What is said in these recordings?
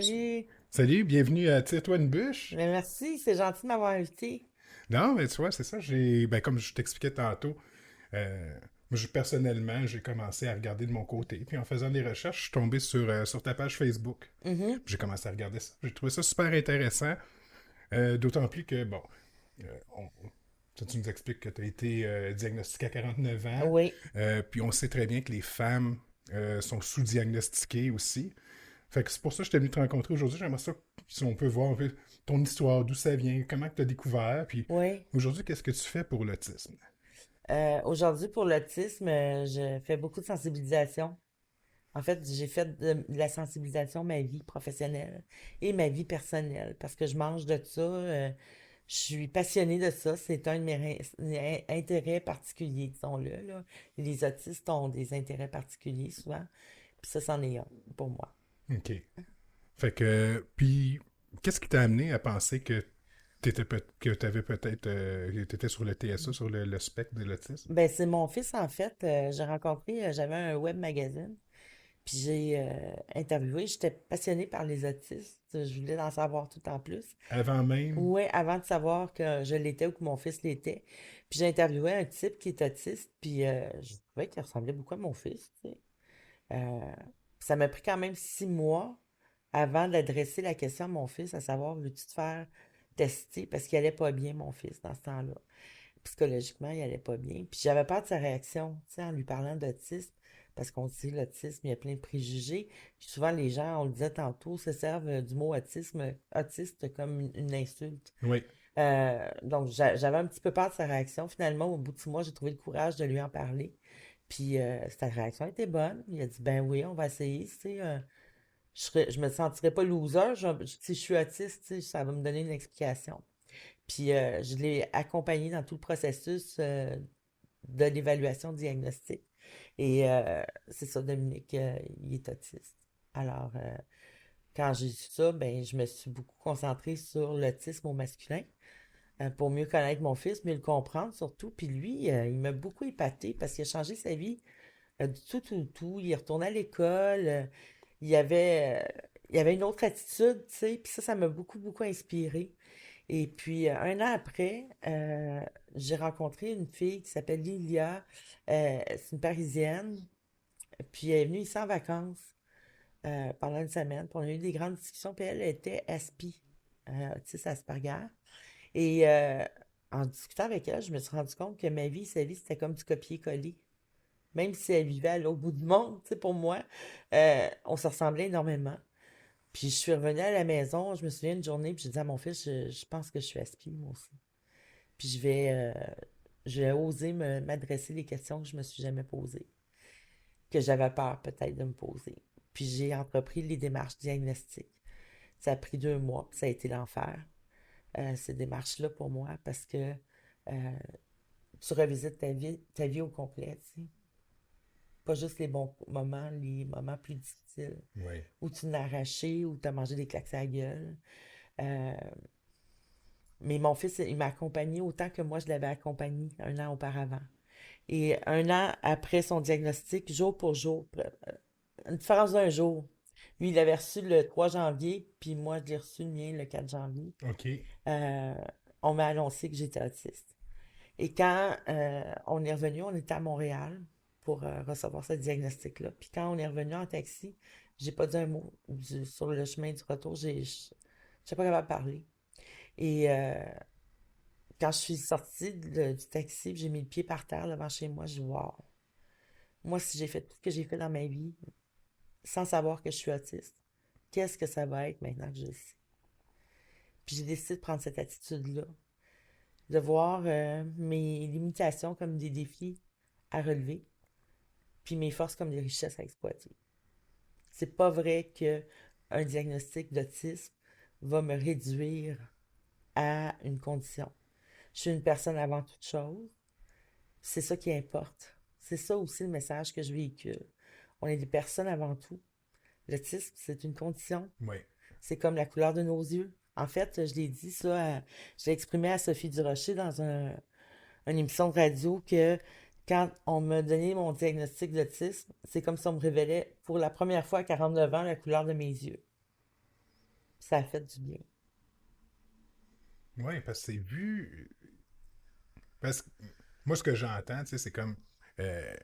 Salut! Salut, bienvenue à Tire-toi une bûche. Mais merci, c'est gentil de m'avoir invité. Non, mais tu vois, c'est ça, comme je t'expliquais tantôt, euh, personnellement, j'ai commencé à regarder de mon côté. Puis en faisant des recherches, je suis tombé sur ta page Facebook. Mhm. J'ai commencé à regarder ça. J'ai trouvé ça super intéressant. D'autant plus que, bon, euh, on- tu nous expliques que tu as été diagnostiqué à 49 ans. Oui. Puis on sait très bien que les femmes sont sous-diagnostiquées aussi. Fait que c'est pour ça que je t'ai venu te rencontrer aujourd'hui. J'aimerais ça si on peut voir un peu ton histoire, d'où ça vient, comment tu as découvert, puis Oui. aujourd'hui, qu'est-ce que tu fais pour l'autisme? Aujourd'hui, pour l'autisme, je fais beaucoup de sensibilisation. En fait, j'ai fait de la sensibilisation ma vie professionnelle et ma vie personnelle parce que je mange de ça. Je suis passionnée de ça. C'est un de mes intérêts particuliers, disons-le, là. Les autistes ont des intérêts particuliers souvent. Puis ça, c'en est un pour moi. OK. Fait que, puis, qu'est-ce qui t'a amené à penser que que t'avais peut-être, que t'étais sur le TSA, sur le spectre de l'autisme? Ben, c'est mon fils, en fait. J'ai rencontré, j'avais un web magazine. Puis j'ai interviewé, j'étais passionnée par les autistes. Je voulais en savoir tout en plus. Avant même? Ouais, avant de savoir que je l'étais ou que mon fils l'était. Puis j'ai interviewé un type qui est autiste, puis je trouvais qu'il ressemblait beaucoup à mon fils, tu sais. Euh, Ça m'a pris quand même 6 mois avant d'adresser la question à mon fils, à savoir, veux-tu te faire tester? Parce qu'il allait pas bien, mon fils, dans ce temps-là. Psychologiquement, il allait pas bien. Puis j'avais peur de sa réaction, tu sais, en lui parlant d'autisme, parce qu'on dit l'autisme, il y a plein de préjugés. Puis souvent, les gens, on le disait tantôt, se servent du mot autisme, autiste comme une insulte. Oui. Donc, j'avais un petit peu peur de sa réaction. Finalement, au bout de 6 mois, j'ai trouvé le courage de lui en parler. Puis sa réaction était bonne. Il a dit, ben oui, on va essayer, tu sais. Je me sentirais pas loser. Si je suis autiste, tu sais, ça va me donner une explication. Puis je l'ai accompagné dans tout le processus de l'évaluation diagnostique. Et c'est ça, Dominique, il est autiste. Alors, quand j'ai su ça, ben, je me suis beaucoup concentrée sur l'autisme au masculin pour mieux connaître mon fils, mieux le comprendre surtout. Puis lui, il m'a beaucoup épaté parce qu'il a changé sa vie du tout, tout, tout. Il est retourné à l'école. Il avait, il avait une autre attitude, tu sais. Puis ça m'a beaucoup, beaucoup inspiré. Et puis, un an après, j'ai rencontré une fille qui s'appelle Lilia. C'est une Parisienne. Puis, elle est venue ici en vacances pendant une semaine. Puis, on a eu des grandes discussions. Puis, elle était Aspi, autiste Asperger. Et en discutant avec elle, je me suis rendu compte que ma vie, sa vie, c'était comme du copier-coller. Même si elle vivait à l'autre bout du monde, tu sais, pour moi, on se ressemblait énormément. Puis je suis revenue à la maison, je me souviens une journée, puis j'ai dit à mon fils, je pense que je suis aspi, moi aussi. Puis je vais oser m'adresser les questions que je me suis jamais posées, que j'avais peur peut-être de me poser. Puis j'ai entrepris les démarches diagnostiques. Ça a pris 2 mois, puis ça a été l'enfer, ces démarches-là pour moi, parce que euh, tu revisites ta vie au complet, tu sais. Pas juste les bons moments, les moments plus difficiles, Oui. où tu n'as arraché, où tu as mangé des claques à la gueule. Euh, mais mon fils, il m'a accompagné autant que moi je l'avais accompagné 1 an auparavant. Et 1 an après son diagnostic, jour pour jour, une différence d'un jour. Lui, il l'avait reçu le 3 janvier, puis moi, je l'ai reçu le mien le 4 janvier. OK. Euh, on m'a annoncé que j'étais autiste. Et quand on est revenu, on était à Montréal pour recevoir ce diagnostic-là. Puis quand on est revenu en taxi, j'ai pas dit un mot sur le chemin du retour. J'étais pas capable de parler. Et quand je suis sortie du taxi, j'ai mis le pied par terre devant chez moi, je dis, wow. Moi, si j'ai fait tout ce que j'ai fait dans ma vie sans savoir que je suis autiste, qu'est-ce que ça va être maintenant que je le sais? Puis j'ai décidé de prendre cette attitude-là, de voir mes limitations comme des défis à relever, puis mes forces comme des richesses à exploiter. C'est pas vrai que un diagnostic d'autisme va me réduire à une condition. Je suis une personne avant toute chose. C'est ça qui importe. C'est ça aussi le message que je véhicule. On est des personnes avant tout. L'autisme, c'est une condition. Oui. C'est comme la couleur de nos yeux. En fait, je l'ai dit ça, je l'ai exprimé à Sophie Durocher dans une émission de radio que quand on m'a donné mon diagnostic d'autisme, c'est comme si on me révélait pour la première fois à 49 ans la couleur de mes yeux. Ça a fait du bien. Oui, parce que c'est vu. Parce que moi, ce que j'entends, tu sais, c'est comme. euh,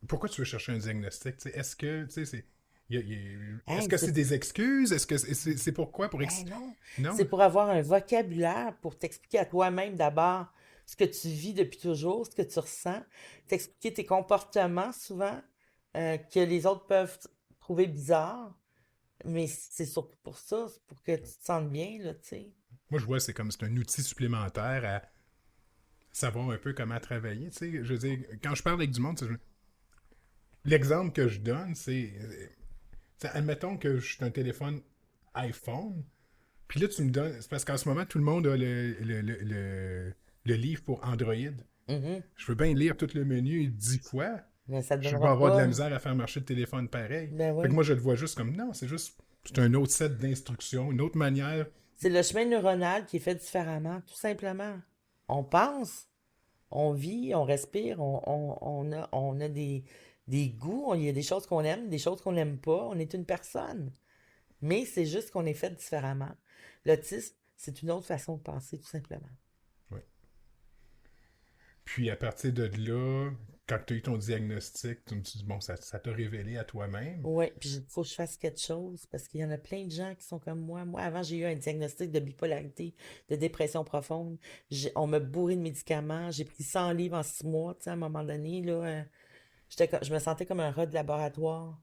Pourquoi tu veux chercher un diagnostic? Tu sais, est-ce que, tu sais, c'est. Est-ce Hein, que c'est des excuses? Est-ce que c'est pourquoi? ben non, c'est Non? pour avoir un vocabulaire, pour t'expliquer à toi-même d'abord ce que tu vis depuis toujours, ce que tu ressens, t'expliquer tes comportements souvent que les autres peuvent trouver bizarres, mais c'est surtout pour ça, c'est pour que tu te sentes bien, là, tu sais. Moi, je vois, c'est comme c'est un outil supplémentaire à savoir un peu comment travailler. Tu sais, je veux dire, quand je parle avec du monde, l'exemple que je donne, c'est admettons que je suis un téléphone iPhone, puis là, tu me donnes. C'est parce qu'en ce moment, tout le monde a le livre pour Android. Mhm. Je veux bien lire tout le menu 10 fois. Mais ça te Je vais donnera avoir de la pas. misère à faire marcher le téléphone pareil. Ben Fait que oui. moi, je le vois juste comme non, c'est juste. C'est un autre set d'instructions, une autre manière. C'est le chemin neuronal qui est fait différemment, tout simplement. On pense, on vit, on respire, on a des goûts, il y a des choses qu'on aime, des choses qu'on n'aime pas. On est une personne. Mais c'est juste qu'on est fait différemment. L'autisme, c'est une autre façon de penser, tout simplement. Ouais. Puis à partir de là, quand tu as eu ton diagnostic, tu me dis, bon, ça t'a révélé à toi-même. Oui, puis il faut que je fasse quelque chose parce qu'il y en a plein de gens qui sont comme moi. Moi, avant, j'ai eu un diagnostic de bipolarité, de dépression profonde. On m'a bourré de médicaments. J'ai pris 100 livres en 6 mois. Tu sais, à un moment donné, là, je me sentais comme un rat de laboratoire.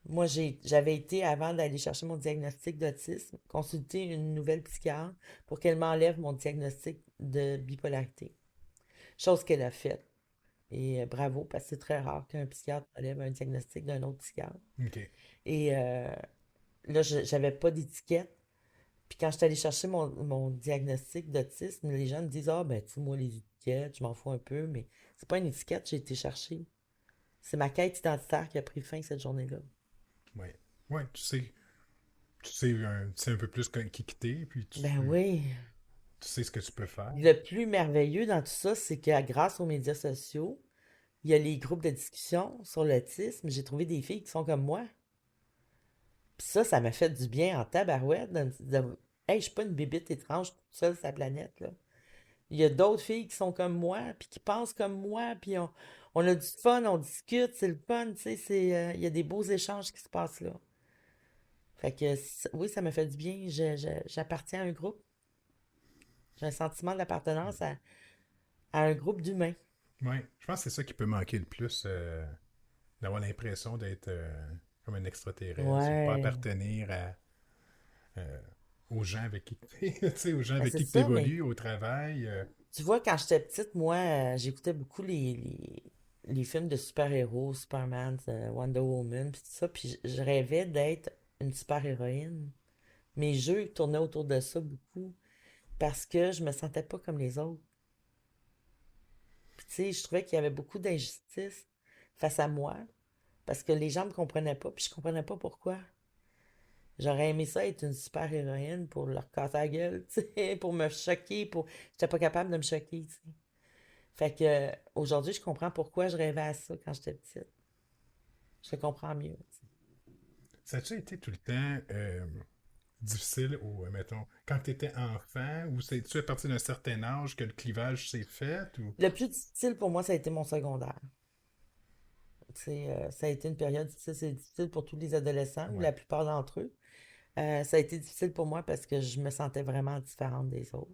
Moi, j'avais été, avant d'aller chercher mon diagnostic d'autisme, consulter une nouvelle psychiatre pour qu'elle m'enlève mon diagnostic de bipolarité. Chose qu'elle a faite. Et bravo, parce que c'est très rare qu'un psychiatre enlève un diagnostic d'un autre psychiatre. OK. Et là, j'avais pas d'étiquette. Puis quand je suis allée chercher mon diagnostic d'autisme, les gens me disent: Ah, ben, tu sais, moi, les étiquettes, je m'en fous un peu, mais c'est pas une étiquette que j'ai été chercher. C'est ma quête identitaire qui a pris fin cette journée-là. Ouais. Ouais, tu sais un peu plus qui quitter, puis Ben oui. tu sais ce que tu peux faire. Le plus merveilleux dans tout ça, c'est que grâce aux médias sociaux, il y a les groupes de discussion sur l'autisme. J'ai trouvé des filles qui sont comme moi. Puis ça m'a fait du bien en tabarouette. Hey, je suis pas une bébite étrange toute seule sur la planète, là. Il y a d'autres filles qui sont comme moi, puis qui pensent comme moi, puis on a du fun, on discute, c'est le fun, tu sais, il y a des beaux échanges qui se passent là. Fait que oui, ça me fait du bien. J'appartiens à un groupe. J'ai un sentiment d'appartenance à un groupe d'humains. Ouais. Je pense que c'est ça qui peut manquer le plus, d'avoir l'impression d'être comme un extraterrestre, ou pas Ouais. appartenir euh, aux gens avec qui tu sais, aux gens Ben, avec c'est qui tu ça, mais évolues au travail. tu vois, quand j'étais petite, moi, j'écoutais beaucoup les films de super-héros, Superman, Wonder Woman, puis tout ça, puis je rêvais d'être une super-héroïne. Mes jeux tournaient autour de ça beaucoup parce que je me sentais pas comme les autres. Puis tu sais, je trouvais qu'il y avait beaucoup d'injustice face à moi parce que les gens me comprenaient pas, puis je comprenais pas pourquoi. J'aurais aimé ça être une super-héroïne pour leur casser la gueule, tu sais, pour me choquer, pour... J'étais pas capable de me choquer, tu sais. Fait que aujourd'hui, je comprends pourquoi je rêvais à ça quand j'étais petite. Je le comprends mieux, tu sais. Ça a-tu été tout le temps difficile, ou, mettons, quand tu étais enfant, ou c'est-tu à partir d'un certain âge que le clivage s'est fait, ou... Le plus difficile pour moi, ça a été mon secondaire. Tu sais, ça a été une période difficile. C'est difficile pour tous les adolescents, ou Ouais. la plupart d'entre eux. Ça a été difficile pour moi parce que je me sentais vraiment différente des autres.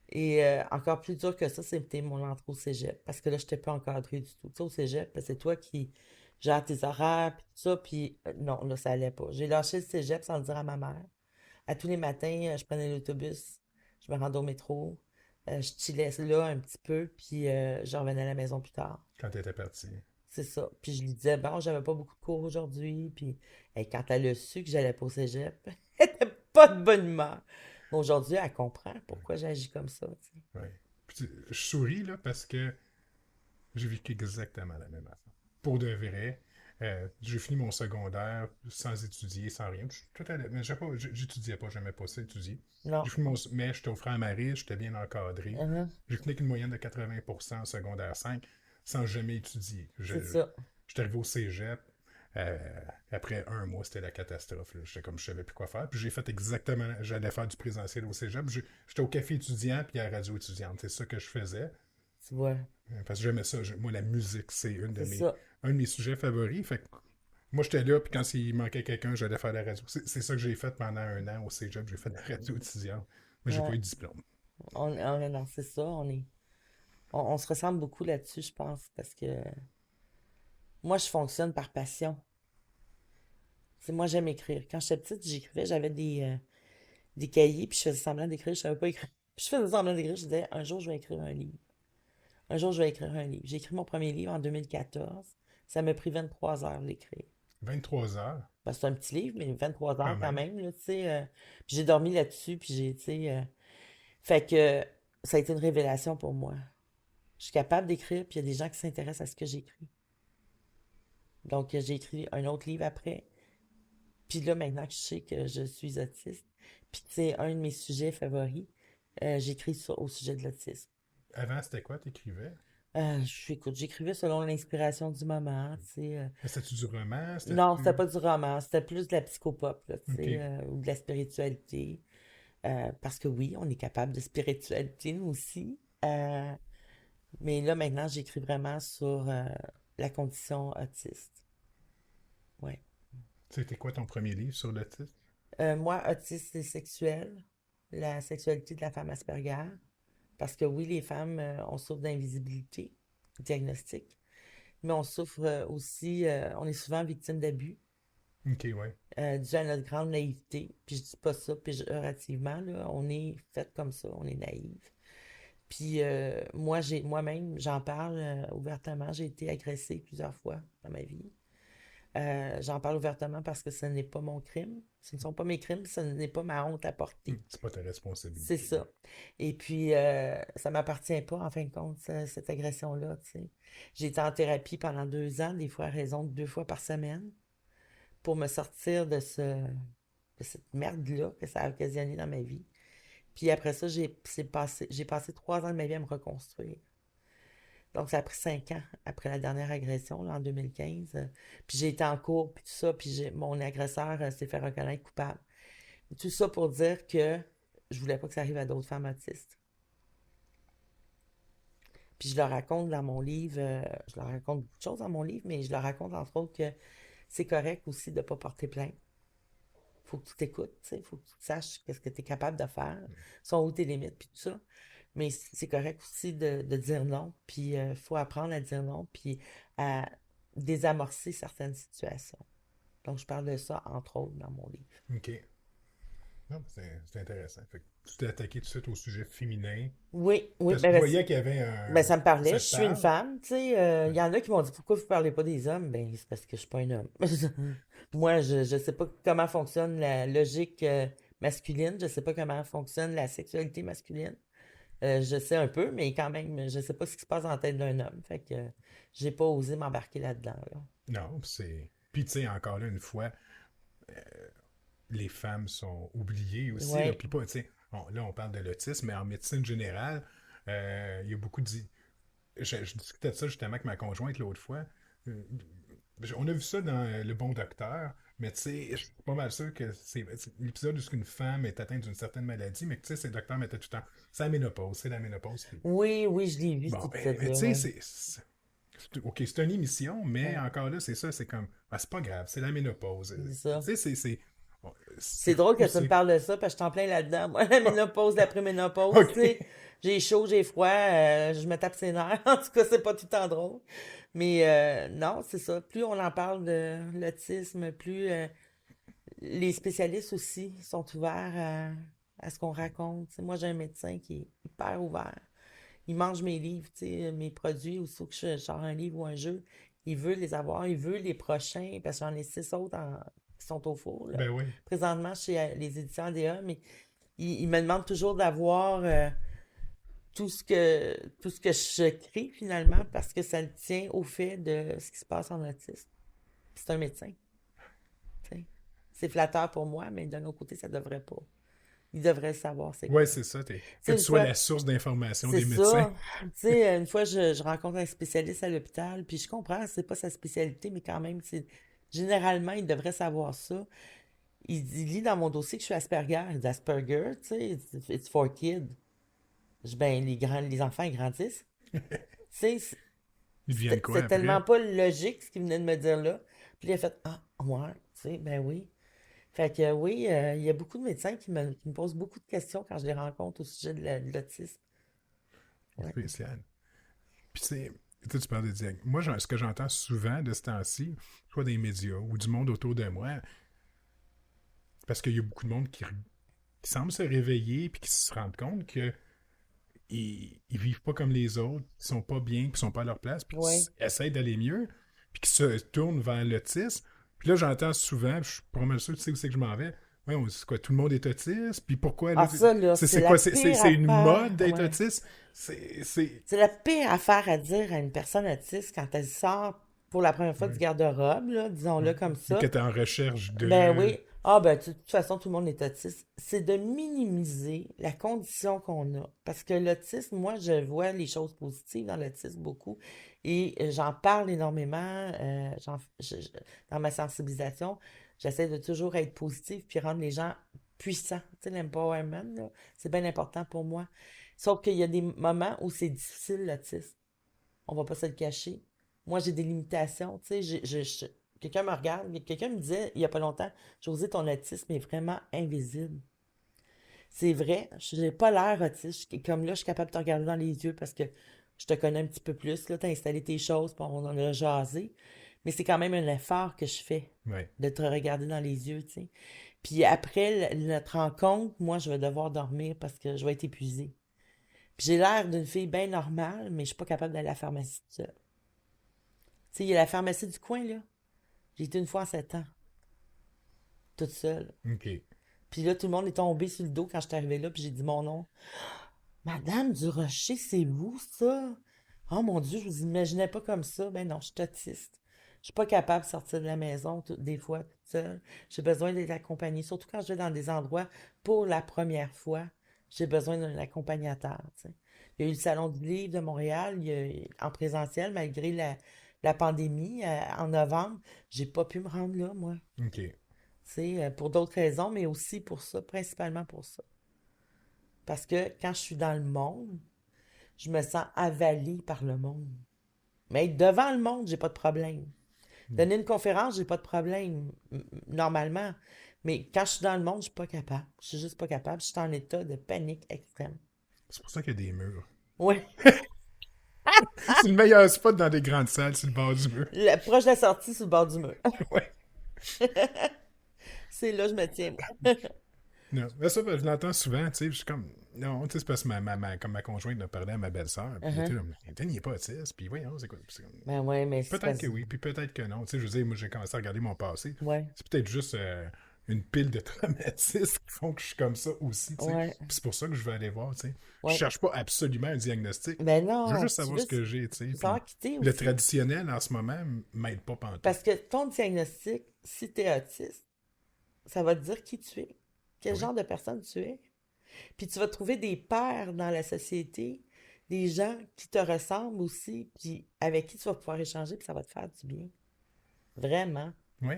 Et encore plus dur que ça, c'était mon entrée au cégep. Parce que là, je n'étais pas encadrée du tout. Tu sais, au cégep, ben, c'est toi qui gères tes horaires, puis tout ça. Puis non, là, ça allait pas. J'ai lâché le cégep sans le dire à ma mère. À tous les matins, je prenais l'autobus, je me rendais au métro, je chillais là un petit peu, puis je revenais à la maison plus tard. Quand tu étais parti. C'est ça. Puis je lui disais, bon, j'avais pas beaucoup de cours aujourd'hui. Puis quand elle a su que j'allais pas au cégep, elle était pas de bonne humeur. Mais aujourd'hui, elle comprend pourquoi j'agis comme ça, tu sais. Ouais. Puis je souris, là, parce que j'ai vécu exactement la même affaire. Pour de vrai, j'ai fini mon secondaire sans étudier, sans rien. Mais j'étudiais pas, j'aimais pas ça, étudier. Non. Mais j'étais au franc marie, j'étais bien encadré. Mhm. J'ai fini avec une moyenne de 80% en secondaire 5 sans jamais étudier. C'est ça. J'étais arrivé au cégep. Euh, après un mois, c'était la catastrophe. Là. J'étais comme, je savais plus quoi faire. Puis j'ai fait exactement, j'allais faire du présentiel au cégep. J'étais au café étudiant puis à la radio étudiante. C'est ça que je faisais. Tu vois, Parce que j'aimais ça. Moi, la musique, c'est c'est ça. un de mes sujets favoris. Fait que moi, j'étais là, puis quand il manquait quelqu'un, j'allais faire la radio. C'est ça que j'ai fait pendant un an au cégep. J'ai fait de la radio étudiante. Mais j'ai pas Ouais. eu de diplôme. Non, c'est ça. On se ressemble beaucoup là-dessus, je pense, parce que moi, je fonctionne par passion. C'est moi, j'aime écrire. Quand j'étais petite, j'écrivais, j'avais des cahiers, puis je faisais semblant d'écrire, je savais pas écrire. Puis je faisais semblant d'écrire, je disais, un jour, je vais écrire un livre. Un jour, je vais écrire un livre. J'ai écrit mon premier livre en 2014. Ça m'a pris 23 heures de l'écrire. 23 heures, Ben, c'est un petit livre, mais 23 quand heures quand même. même, là, tu sais. Puis j'ai dormi là-dessus, puis j'ai, tu sais... fait que ça a été une révélation pour moi. Je suis capable d'écrire, puis il y a des gens qui s'intéressent à ce que j'écris. Donc, j'ai écrit un autre livre après. Puis là, maintenant que je sais que je suis autiste, puis c'est un de mes sujets favoris, j'écris au sujet de l'autisme. Avant, c'était quoi, t'écrivais? Écoute, j'écrivais selon l'inspiration du moment, tu sais. Mais c'était-tu du roman? Non, c'était C'était-tu... pas du roman, c'était plus de la psychopop, là, tu OK. sais, ou de la spiritualité. Parce que oui, on est capable de spiritualité, nous aussi. Mais là, maintenant, j'écris vraiment sur la condition autiste. Ouais. C'était quoi ton premier livre sur l'autisme? Moi, autiste et sexuel, la sexualité de la femme Asperger. Parce que oui, les femmes, on souffre d'invisibilité diagnostique, mais on souffre aussi, on est souvent victime d'abus, OK, ouais. dû à notre grande naïveté. Puis je dis pas ça péjorativement, là, on est fait comme ça, on est naïf. Puis moi-même, j'en parle ouvertement, j'ai été agressée plusieurs fois dans ma vie. J'en parle ouvertement parce que ce n'est pas mon crime. Ce ne sont pas mes crimes, ce n'est pas ma honte à porter. C'est pas ta C'est responsabilité. ça. Et puis, ça m'appartient pas, en fin de compte, cette agression-là, tu sais. J'ai été en thérapie pendant 2 ans, des fois à raison de 2 fois par semaine, pour me sortir de cette merde-là que ça a occasionné dans ma vie. Puis après ça, j'ai passé 3 ans de ma vie à me reconstruire. Donc, ça a pris 5 ans après la dernière agression, là, en 2015. Puis j'ai été en cours, puis tout ça, puis mon agresseur s'est fait reconnaître coupable. Tout ça pour dire que je voulais pas que ça arrive à d'autres femmes autistes. Puis je leur raconte dans mon livre, je leur raconte beaucoup de choses dans mon livre, mais je leur raconte entre autres que c'est correct aussi de ne pas porter plainte. Faut que tu t'écoutes, tu sais, faut que tu saches qu'est-ce que tu es capable de faire, sont où tes limites, puis tout ça. Mais c'est correct aussi de dire non, puis il faut apprendre à dire non, puis à désamorcer certaines situations. Donc je parle de ça, entre autres, dans mon livre. OK. Non, c'est intéressant. Fait que tu t'es attaqué tout de suite au sujet féminin. Oui, oui, Parce que tu voyais qu'il y avait un... ben, ça me parlait. Ça Je te suis une parle? femme, tu sais. Il Ouais. y en a qui m'ont dit pourquoi vous parlez pas des hommes? Ben, c'est parce que je suis pas un homme. Moi, je sais pas comment fonctionne la logique masculine. Je sais pas comment fonctionne la sexualité masculine. Je sais un peu, mais quand même, je sais pas ce qui se passe dans la tête d'un homme. Fait que j'ai pas osé m'embarquer là-dedans, là. Non, c'est... Puis tu sais, encore là, une fois, les femmes sont oubliées aussi. Là, Ouais, puis pas, tu sais, là, on parle de l'autisme, mais en médecine générale, il y a beaucoup de... Je discutais de ça justement avec ma conjointe l'autre fois. Euh, on a vu ça dans Le Bon Docteur, mais tu sais, je suis pas mal sûr que c'est l'épisode où une femme est atteinte d'une certaine maladie, mais que tu sais, ces docteurs mettaient tout le temps, c'est la ménopause, c'est la ménopause. oui, oui, je l'ai vu, cet Bon, mais épisode-là, tu sais, ouais. OK, c'est une émission, mais Ouais, encore là, c'est ça, c'est comme, ah, c'est pas grave, c'est la ménopause. c'est Tu ça. sais, bon, C'est c'est drôle que tu me poussé. parles de ça, parce que je suis en plein là-dedans. Moi, la ménopause, l'après-ménopause, tu sais, OK. j'ai chaud, j'ai froid, je me tape ses nerfs. En tout cas, c'est pas tout le temps drôle. Mais non, c'est ça. Plus on en parle de l'autisme, plus les spécialistes aussi sont ouverts à ce qu'on raconte. Tu sais, moi, j'ai un médecin qui est hyper ouvert. Il mange mes livres, tu sais, mes produits, aussitôt que je sors un livre ou un jeu, il veut les avoir, il veut les prochains, parce que j'en ai 6 autres qui sont au four, là. Ben oui. Présentement, chez les éditions ADA, mais il me demande toujours d'avoir tout ce que je crée finalement, parce que ça le tient au fait de ce qui se passe en autisme. C'est un médecin, tu sais. C'est flatteur pour moi, mais d'un autre côté, ça devrait pas. Il devrait savoir c'est Ouais, quoi. c'est ça. Tu Que sais, tu une sois fois, la source d'information c'est des médecins. ça. Tu sais, une fois, je rencontre un spécialiste à l'hôpital, puis je comprends, c'est pas sa spécialité, mais quand même, généralement, il devrait savoir ça. Il lit dans mon dossier que je suis Asperger. Il dit Asperger, tu sais, it's for kids. Je dis, ben, les enfants, ils grandissent. Tu sais, Ils deviennent quoi c'est tellement après? pas logique ce qu'il venait de me dire là. Puis il a fait, ah, ouais, tu sais, ben oui. Fait que oui, il y a beaucoup de médecins qui me posent beaucoup de questions quand je les rencontre au sujet de l'autisme. Ouais. Spécial. Puis tu parles de diagnostic. Moi, ce que j'entends souvent de ce temps-ci, soit des médias ou du monde autour de moi, parce qu'il y a beaucoup de monde qui semble se réveiller puis qui se rendent compte que ils vivent pas comme les autres, qui sont pas bien, qui sont pas à leur place, puis qui Ouais. essayent d'aller mieux, puis qui se tournent vers l'autisme. Puis là, j'entends souvent, je suis pas mal sûr, tu sais où c'est que je m'en vais. Ouais, c'est quoi, tout le monde est autiste, puis pourquoi là, Ah, ça, là, c'est c'est la quoi, pire c'est une affaire. mode d'être Ouais. autiste? C'est... C'est la pire affaire à dire à une personne autiste quand elle sort pour la première fois du Ouais, garde-robe, là, ouais. disons-le comme Ou que ça. t'es en recherche Ben de... oui. Ah, ben, de toute façon, tout le monde est autiste. C'est de minimiser la condition qu'on a. Parce que l'autisme, moi, je vois les choses positives dans l'autisme beaucoup. Et j'en parle énormément dans ma sensibilisation. J'essaie de toujours être positive puis rendre les gens puissants. Tu sais, l'empowerment, là, c'est bien important pour moi. Sauf qu'il y a des moments où c'est difficile, l'autisme. On va pas se le cacher. Moi, j'ai des limitations. Tu sais, quelqu'un me regarde, quelqu'un me disait il y a pas longtemps, Josée, ton autisme est vraiment invisible. C'est vrai, je n'ai pas l'air autiste. Comme là, je suis capable de te regarder dans les yeux parce que je te connais un petit peu plus. Là, tu as installé tes choses, puis on en a jasé. Mais c'est quand même un effort que je fais Ouais, de te regarder dans les yeux, tu sais. Puis après notre rencontre, moi, je vais devoir dormir parce que je vais être épuisée. Puis j'ai l'air d'une fille bien normale, mais je suis pas capable d'aller à la pharmacie toute seule. Tu sais, il y a la pharmacie du coin, là. J'ai été une fois en 7 ans, toute seule. ok. Puis là, tout le monde est tombé sur le dos quand je suis arrivée là, puis j'ai dit mon nom. Madame Durocher, c'est vous, ça? Oh mon Dieu, je vous imaginais pas comme ça. Ben non, je suis autiste. Je suis pas capable de sortir de la maison des fois toute seule. J'ai besoin d'être accompagnée, surtout quand je vais dans des endroits pour la première fois. J'ai besoin d'un accompagnateur, tu sais. Il y a eu le Salon du livre de Montréal en présentiel, malgré la pandémie, en novembre. J'ai pas pu me rendre là, moi. Ok. C'est pour d'autres raisons, mais aussi pour ça, principalement pour ça. Parce que quand je suis dans le monde, je me sens avalée par le monde. Mais être devant le monde, j'ai pas de problème. Donner une conférence, j'ai pas de problème, normalement. Mais quand je suis dans le monde, je suis pas capable. Je suis juste pas capable. Je suis en état de panique extrême. C'est pour ça qu'il y a des murs. Ouais. C'est le meilleur spot dans des grandes salles, sur le bord du mur. Proche de la sortie, sur le bord du mur. Ouais. C'est là que je me tiens, moi. Non, mais ça, ben, je l'entends souvent, tu sais, je suis comme, non, tu sais, c'est parce que comme ma conjointe me parlait à ma belle-sœur, puis elle était Uh-huh. comme, Anthony, il est pas autiste, puis voyons, c'est quoi? Puis c'est comme, Ben ouais, mais c'est peut-être que parce... oui, puis peut-être que non, tu sais, je veux dire, moi, j'ai commencé à regarder mon passé, Ouais, c'est peut-être juste une pile de traumatismes qui font que je suis comme ça aussi, tu sais, ouais, puis c'est pour ça que je veux aller voir, tu sais. Je ouais. cherche pas absolument un diagnostic, Ben je veux non, juste savoir ce que j'ai, tu sais, tu veux puis savoir qui t'es le aussi. traditionnel, en ce moment, m'aide pas pantoute. Parce que ton diagnostic, si t'es autiste, ça va te dire qui tu es, quel Oui, genre de personne tu es. Puis tu vas trouver des pairs dans la société, des gens qui te ressemblent aussi, puis avec qui tu vas pouvoir échanger, puis ça va te faire du bien. Vraiment. oui.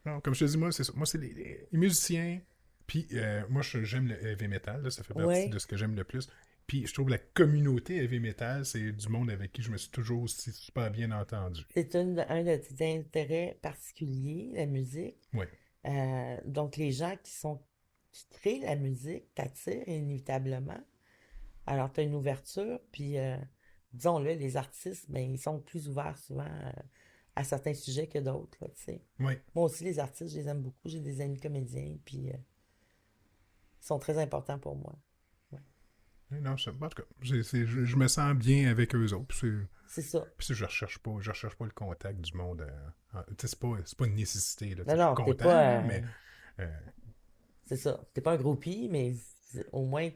Non, comme je te dis, moi, c'est ça. Moi, c'est les musiciens. Puis, moi, j'aime le heavy metal. Là, ça fait partie Ouais. de ce que j'aime le plus. Puis, je trouve la communauté heavy metal, c'est du monde avec qui je me suis toujours aussi super bien entendu. C'est un de tes intérêts particuliers, la musique. Oui, Donc, les gens qui créent la musique t'attirent inévitablement. Alors, tu as une ouverture, puis, disons-le, les artistes, ben, ils sont plus ouverts souvent à certains sujets que d'autres, là, tu sais. oui. Moi aussi, les artistes, je les aime beaucoup. J'ai des amis comédiens, puis ils sont très importants pour moi. Ouais. Non, en tout cas, je me sens bien avec eux autres. C'est ça. Puis je recherche pas le contact du monde. Tu sais, c'est pas une nécessité. Là, tu Non, sais, je suis non, t'es content, là, pas... mais euh, c'est ça. T'es pas un groupie, mais au moins,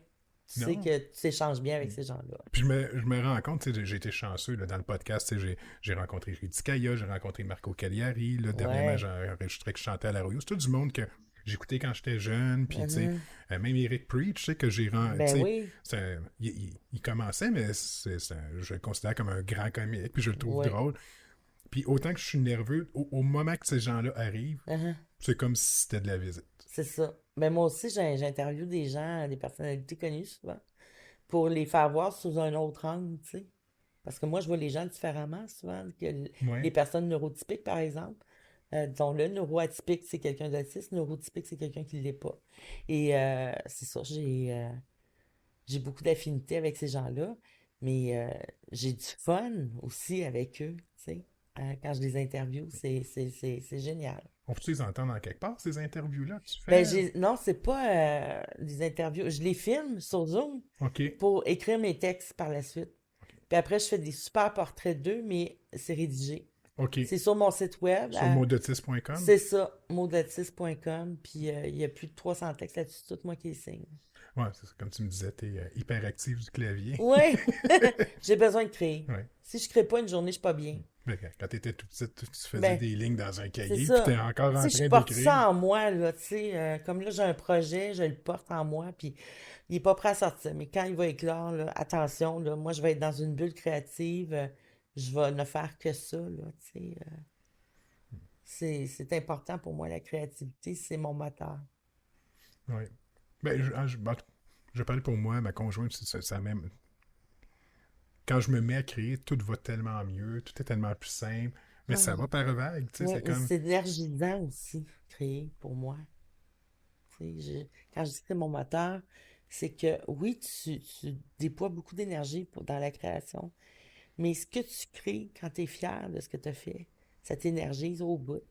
tu sais non. que tu s'échanges bien avec ces gens-là. Puis je me rends compte, tu sais, j'ai été chanceux là, dans le podcast. Tu sais, j'ai rencontré Rudy Kaya, j'ai rencontré Marco Cagliari. Là, dernièrement, Ouais. j'ai enregistré que je chantais à la radio. C'est tout du monde que j'écoutais quand j'étais jeune. Puis, tu sais, Mhm. même Eric Preach, tu sais, que j'ai rendu. Tu Ben sais, oui. il commençait, mais je le considère comme un grand comique. Puis je le trouve Ouais. drôle. Puis autant que je suis nerveux, au moment que ces gens-là arrivent, Uh-huh. c'est comme si c'était de la visite. C'est ça. Ben moi aussi, j'interviewe des gens, des personnalités connues souvent, pour les faire voir sous un autre angle, tu sais. Parce que moi, je vois les gens différemment souvent que les Ouais. personnes neurotypiques, par exemple. Disons-le, neuroatypique, c'est quelqu'un d'autiste, neurotypique, c'est quelqu'un qui ne l'est pas. Et c'est ça, j'ai beaucoup d'affinités avec ces gens-là, mais j'ai du fun aussi avec eux, tu sais. Quand je les interviewe, c'est génial. On peut-tu les entendre en quelque part, ces interviews-là que tu Ben, fais? non, c'est pas des interviews. Je les filme sur Zoom OK. pour écrire mes textes par la suite. Puis après, je fais des super portraits d'eux, mais c'est rédigé. OK. C'est sur mon site web. Sur modotis.com? C'est ça, modatis.com. Puis il y a plus de 300 textes là-dessus, c'est tout moi qui les signe. Ouais, c'est ça. Comme tu me disais, t'es hyper actif du clavier. Oui, j'ai besoin de créer. Ouais. Si je crée pas une journée, je suis pas bien. Mais quand t'étais tout petit, tu faisais Ben, des lignes dans un c'est cahier, puis ça. t'es encore Tu en sais, je train porte d'écrire. ça en moi, là, tu sais. Comme là, j'ai un projet, je le porte en moi, puis il est pas prêt à sortir. Mais quand il va éclore, là, attention, là, moi, je vais être dans une bulle créative. Je vais ne faire que ça, là, tu sais. C'est important pour moi, la créativité, c'est mon moteur. Ouais. Ben, je parle pour moi, ma conjointe, ça même. Quand je me mets à créer, tout va tellement mieux, tout est tellement plus simple, mais ça Ah, va par vague, tu sais, ouais, c'est mais comme. c'est énergisant aussi, créer, pour moi. Tu sais, quand je dis que c'est mon moteur, c'est que oui, tu déploies beaucoup d'énergie dans la création, mais ce que tu crées quand tu es fier de ce que tu as fait, ça t'énergise au bout.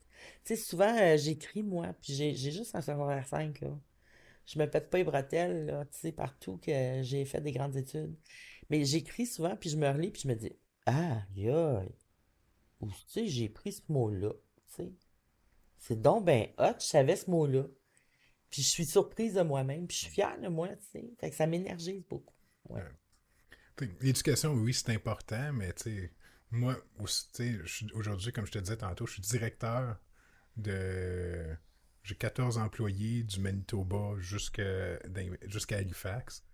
Tu sais, souvent, j'écris, moi, puis j'ai juste un secondaire 5 là. Je me pète pas les bretelles, là, tu sais, partout que j'ai fait des grandes études. Mais j'écris souvent, puis je me relis, puis je me dis, ah, aïe, où tu sais, j'ai pris ce mot-là, tu sais. C'est donc ben hot, je savais ce mot-là. Puis je suis surprise de moi-même, puis je suis fière de moi, tu sais. Fait que ça m'énergise beaucoup. Ouais. euh, L'éducation, oui, c'est important, mais tu sais, moi, aussi, tu sais, aujourd'hui, comme je te disais tantôt, je suis directeur de. J'ai 14 employés du Manitoba jusqu'à Halifax.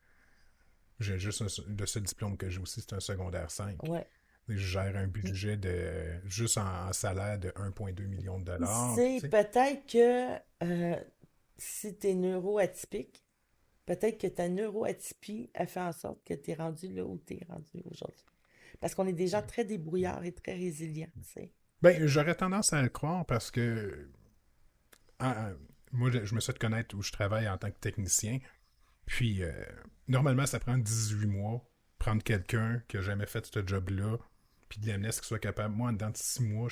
J'ai juste le seul diplôme que j'ai aussi, c'est un secondaire 5. Ouais. Je gère un Puis, budget de juste en salaire de 1,2 million de tu dollars. Puis, sais, tu sais, peut-être que si t'es neuroatypique, peut-être que ta neuroatypie a fait en sorte que t'es rendu là où t'es rendu aujourd'hui. Parce qu'on est des gens très débrouillards et très résilients, tu sais. ben, j'aurais tendance à le croire parce que ah, moi, je me suis fait connaître où je travaille en tant que technicien. Puis, normalement, ça prend 18 mois prendre quelqu'un qui a jamais fait ce job-là, puis de l'amener à ce qu'il soit capable. Moi, dans 6 mois,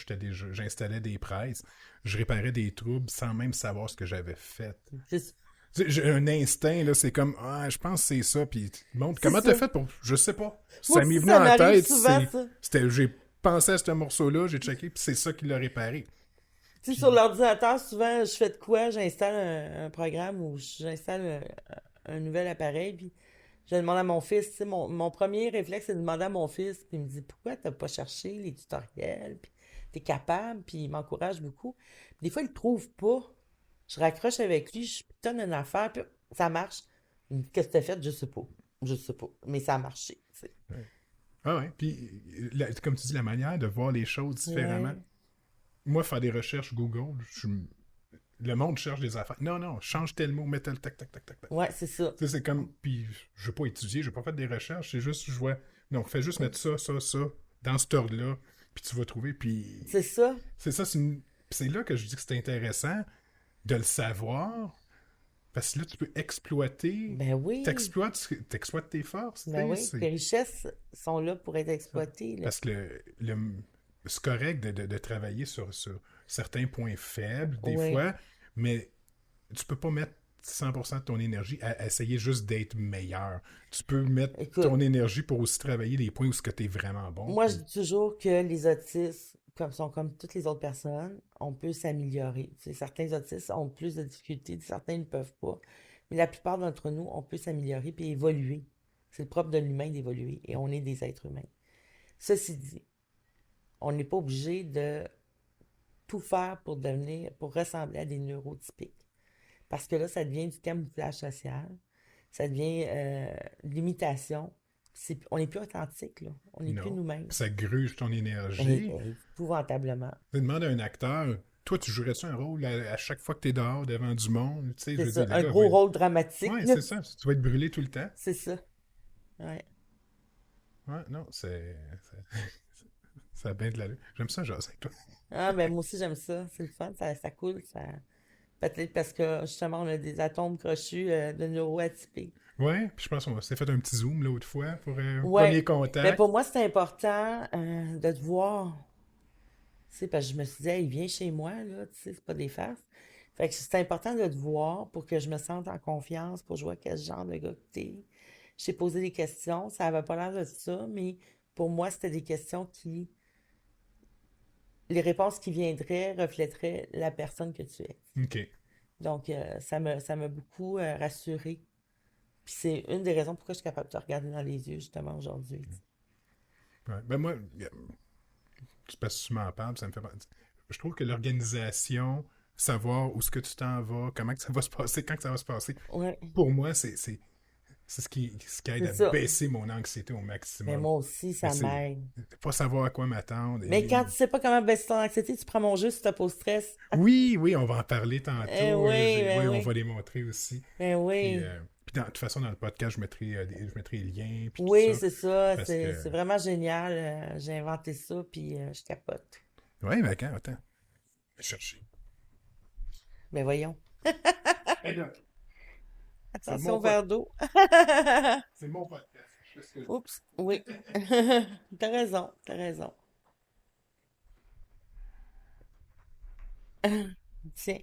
j'installais des presses, je réparais des troubles sans même savoir ce que j'avais fait. C'est Tu sais, j'ai un instinct, là, c'est comme, ah, je pense que c'est ça, puis bon, c'est comment t'as ça. fait pour. Je sais pas. Moi Ça m'est aussi, venu ça en m'arrive tête, souvent, ça. j'ai pensé à ce morceau-là, j'ai checké, puis c'est ça qui l'a réparé. Tu sais, sur Puis, l'ordinateur, souvent, je fais de quoi? J'installe un programme ou j'installe un nouvel appareil, puis je demande à mon fils, tu sais, mon premier réflexe, c'est de demander à mon fils, puis il me dit, pourquoi t'as pas cherché les tutoriels, puis t'es capable, puis il m'encourage beaucoup. Puis des fois, il le trouve pas. Je raccroche avec lui, je donne une affaire, puis ça marche. Il me dit, qu'est-ce que t'as fait? Je sais pas. Je sais pas. Mais ça a marché, tu sais. ah ouais, puis, comme tu dis, la manière de voir les choses différemment. Ouais. Moi, faire des recherches Google, le monde cherche des affaires. Non, non, change tel mot, mets tel tac, tac, tac, tac, tac. Ouais, c'est ça. Tu sais, c'est comme. Puis, je veux pas étudier, je veux pas faire des recherches, c'est juste, je vois. Non, fais juste mettre ça, dans cet ordre-là, puis tu vas trouver. Puis, C'est ça. c'est ça, c'est là que je dis que c'est intéressant de le savoir, parce que là, tu peux exploiter. Ben oui. T'exploites tes forces, tu Ben sais. oui. Les richesses sont là pour être exploitées, là. Parce que c'est correct de travailler sur certains points faibles, des Oui. fois, mais tu peux pas mettre 100% de ton énergie à essayer juste d'être meilleur. Tu peux mettre Écoute, ton énergie pour aussi travailler les points où tu es vraiment bon. moi, je Puis, dis toujours que les autistes, sont comme toutes les autres personnes, on peut s'améliorer. Tu sais, certains autistes ont plus de difficultés, certains ne peuvent pas. Mais la plupart d'entre nous, on peut s'améliorer puis évoluer. C'est le propre de l'humain d'évoluer et on est des êtres humains. Ceci dit, on n'est pas obligé de tout faire pour ressembler à des neurotypiques. Parce que là, ça devient du camouflage social, ça devient de l'imitation. On n'est plus authentique, là. On n'est plus Non. nous-mêmes. Ça gruge ton Hey, énergie. hey, épouvantablement. Tu demandes à un acteur, toi, tu jouerais-tu un rôle à chaque fois que tu es dehors devant du monde? Tu sais, je C'est veux ça. dire, le Un gars va gros être... rôle dramatique, Ouais, là. c'est ça. Tu vas être brûlé tout le temps. C'est ça. Ouais. Ouais, non, ça a bien de l'allure. J'aime ça, jaser avec toi. Ah, ben moi aussi, j'aime ça. C'est le fun. Ça coule. Ça... Peut-être parce que, justement, on a des atomes crochus de neuroatypiques. Ouais, puis je pense qu'on s'est fait un petit zoom l'autre fois pour Ouais. premier Mais contact. pour moi, c'est important de te voir. Tu sais, parce que je me suis dit, hey, il vient chez moi, là, tu sais, c'est pas des farces. Fait que c'est important de te voir pour que je me sente en confiance, pour jouer quel genre de gars que t'es. Je t'ai posé des questions, ça avait pas l'air de ça, mais pour moi, c'était des questions qui, les réponses qui viendraient reflèteraient la personne que tu es. OK. Donc, ça m'a beaucoup rassurée. Puis c'est une des raisons pourquoi je suis capable de te regarder dans les yeux, justement, aujourd'hui. Ouais. Ben moi, c'est parce que tu m'en parles, ça me fait... Je trouve que l'organisation, savoir où est-ce que tu t'en vas, comment que ça va se passer, quand que ça va se passer, Ouais, pour moi, c'est ce qui aide c'est à ça. baisser mon anxiété au Mais maximum. moi aussi, Mais ça c'est m'aide. pas savoir à quoi m'attendre. Mais quand tu sais pas comment baisser ton anxiété, tu prends mon jeu si t'as pas au stress. Oui, oui, on va en parler Eh tantôt. oui, Oui, ben on oui. va les montrer aussi. Ben Puis, oui. puis de toute façon, dans le podcast, je mettrai les liens, puis tout Oui, ça. c'est ça. Parce que... C'est vraiment génial. J'ai inventé ça, puis je capote. Oui, mais attends. Je vais chercher. Ben voyons. Hey, là, c'est Attention mon, au verre d'eau. c'est mon podcast. Je fais ce que je veux. Oups, oui. T'as raison, t'as raison. Tiens.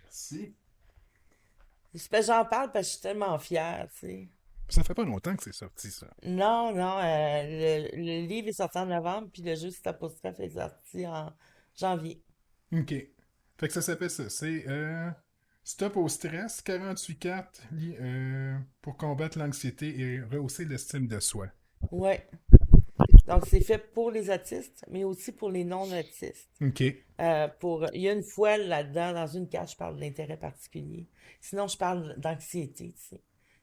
Merci. J'en parle parce que je suis tellement fière, tu sais. Ça fait pas longtemps que c'est sorti, ça. Non, non, le livre est sorti en novembre, puis le jeu C'est apostrophe est sorti en janvier. OK. Fait que ça s'appelle ça. C'est Stop au stress, 48 cartes pour combattre l'anxiété et rehausser l'estime de soi. Ouais. Donc, c'est fait pour les autistes, mais aussi pour les non-autistes. OK. Il y a une fois là-dedans, dans une carte, je parle d'intérêt particulier. Sinon, je parle d'anxiété, tu sais.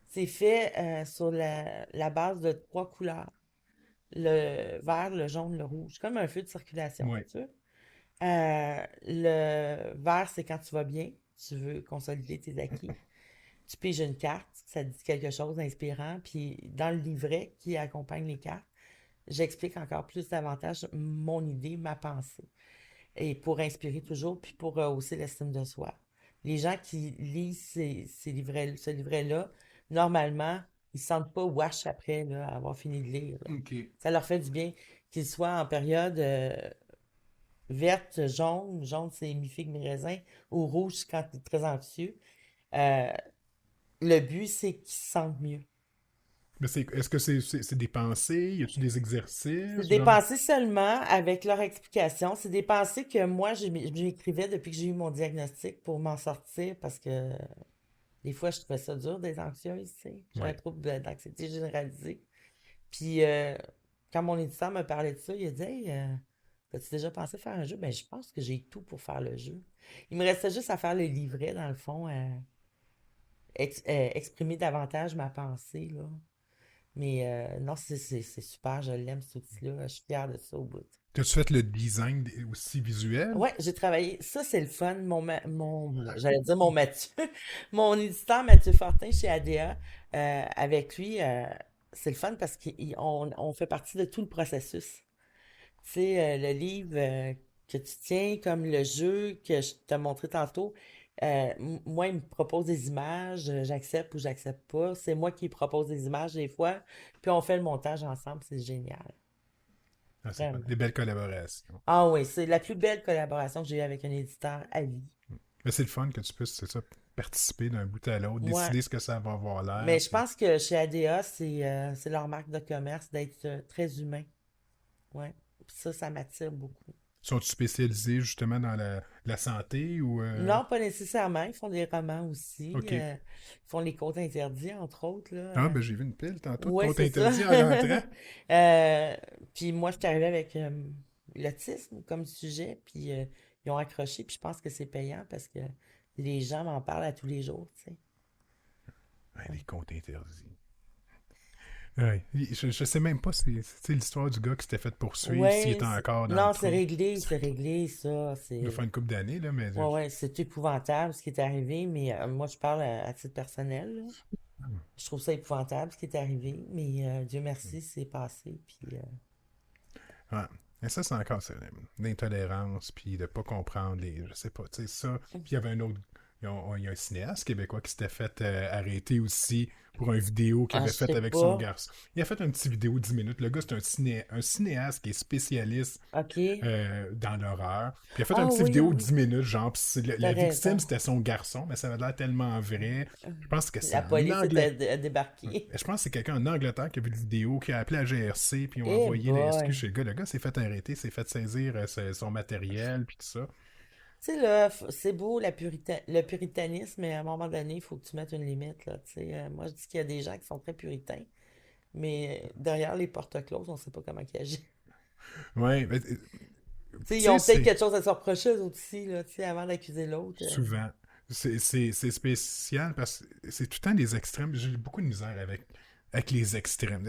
C'est fait sur la base de trois couleurs. Le vert, le jaune, le rouge. Comme un feu de circulation, Ouais. tu vois. Le vert, c'est quand tu vas bien, tu veux consolider tes acquis. Tu piges une carte, ça te dit quelque chose d'inspirant, puis dans le livret qui accompagne les cartes, j'explique encore plus davantage mon idée, ma pensée. Et pour inspirer toujours, puis pour rehausser l'estime de soi. Les gens qui lisent ce livret-là, normalement, ils se sentent pas wash après là, avoir fini de lire, là. OK. Ça leur fait du bien, qu'ils soient en période verte, jaune. Jaune, c'est mi-figue, mi-raisin. Ou rouge, quand tu es très anxieux. Euh, le but, c'est qu'ils se sentent mieux. Mais est-ce que c'est des pensées? Y a-tu des C'est exercices? des Genre... pensées seulement avec leur explication. C'est des pensées que moi, je m'écrivais depuis que j'ai eu mon diagnostic pour m'en sortir parce que des fois, je trouvais ça dur d'être anxieuse, tu sais. J'ai un Ouais. trouble d'anxiété généralisée. Puis, quand mon éditeur me parlait de ça, il a dit, hey, as-tu déjà pensé faire un jeu? Ben, je pense que j'ai tout pour faire le jeu. Il me restait juste à faire le livret, dans le fond, exprimer davantage ma pensée, là. Mais non, c'est super, je l'aime, cet outil-là. Je suis fière de ça au bout. T'as-tu fait le design aussi visuel? Ouais, j'ai travaillé. Ça, c'est le fun. J'allais dire mon Mathieu. Mon éditeur Mathieu Fortin chez ADA, avec lui, c'est le fun parce qu'on fait partie de tout le processus. Tu sais, le livre que tu tiens, comme le jeu que je t'ai montré tantôt, moi, il me propose des images, j'accepte ou j'accepte pas. C'est moi qui propose des images des fois, puis on fait le montage ensemble, c'est génial. Ah, c'est Vraiment. des belles collaborations. Ah oui, c'est la plus belle collaboration que j'ai eue avec un éditeur à vie. Mais c'est le fun que tu puisses, c'est ça, participer d'un bout à l'autre, Moi, décider ce que ça va avoir l'air. mais je pense que chez ADA, c'est leur marque de commerce d'être très humain. Ouais. Puis ça m'attire beaucoup. Sont-ils spécialisés justement dans la santé ou... Non, pas nécessairement. Ils font des romans aussi. OK. Ils font les contes interdits, entre autres, là. Ah, ben j'ai vu une pile tantôt de Ouais, comptes c'est ça. interdits en rentrant. Puis moi, je suis arrivée avec l'autisme comme sujet, puis ils ont accroché, puis je pense que c'est payant parce que les gens m'en parlent à tous les jours, tu sais. Ouais, les comptes interdits. Ouais. Je sais même pas si c'est l'histoire du gars qui s'était fait poursuivre, s'il Ouais, était encore dans le non, trou. c'est réglé, ça. Il doit faire une couple d'années, là, mais. Ouais, ouais, c'est épouvantable ce qui est arrivé, mais moi, je parle à titre personnel, là. Je trouve ça épouvantable ce qui est arrivé, mais Dieu merci, c'est passé, puis Ouais. Et ça, c'est encore ça, l'intolérance, puis de pas comprendre les. Je sais pas, tu sais, ça. Puis il y avait un autre. Il y a un cinéaste québécois qui s'était fait arrêter aussi pour une vidéo qu'il ah, avait je faite sais avec son pas. garçon. Il a fait une petite vidéo de 10 minutes. Le gars, c'est un cinéaste qui est spécialiste OK. dans l'horreur. Puis il a fait une Ah petite oui, vidéo de oui, 10 minutes, genre, puis t'as la victime, raison. c'était son garçon, mais ça avait l'air tellement vrai. Je pense que c'est La en police Angleterre. était débarquée. Je pense que c'est quelqu'un en Angleterre qui a vu la vidéo, qui a appelé la GRC, puis ils ont Eh envoyé les SQ boy! chez le gars. Le gars s'est fait arrêter, s'est fait saisir son matériel, puis tout ça. Tu sais, là, c'est beau le puritanisme, mais à un moment donné, il faut que tu mettes une limite, là. Tu sais, moi, je dis qu'il y a des gens qui sont très puritains, mais derrière les portes closes, on sait pas comment ils agissent. Ouais, mais, Tu sais, tu ils sais, ont peut-être c'est quelque chose à se reprocher, eux autres aussi, là, tu sais, avant d'accuser l'autre. souvent. C'est spécial parce que c'est tout le temps des extrêmes. J'ai beaucoup de misère avec les extrêmes.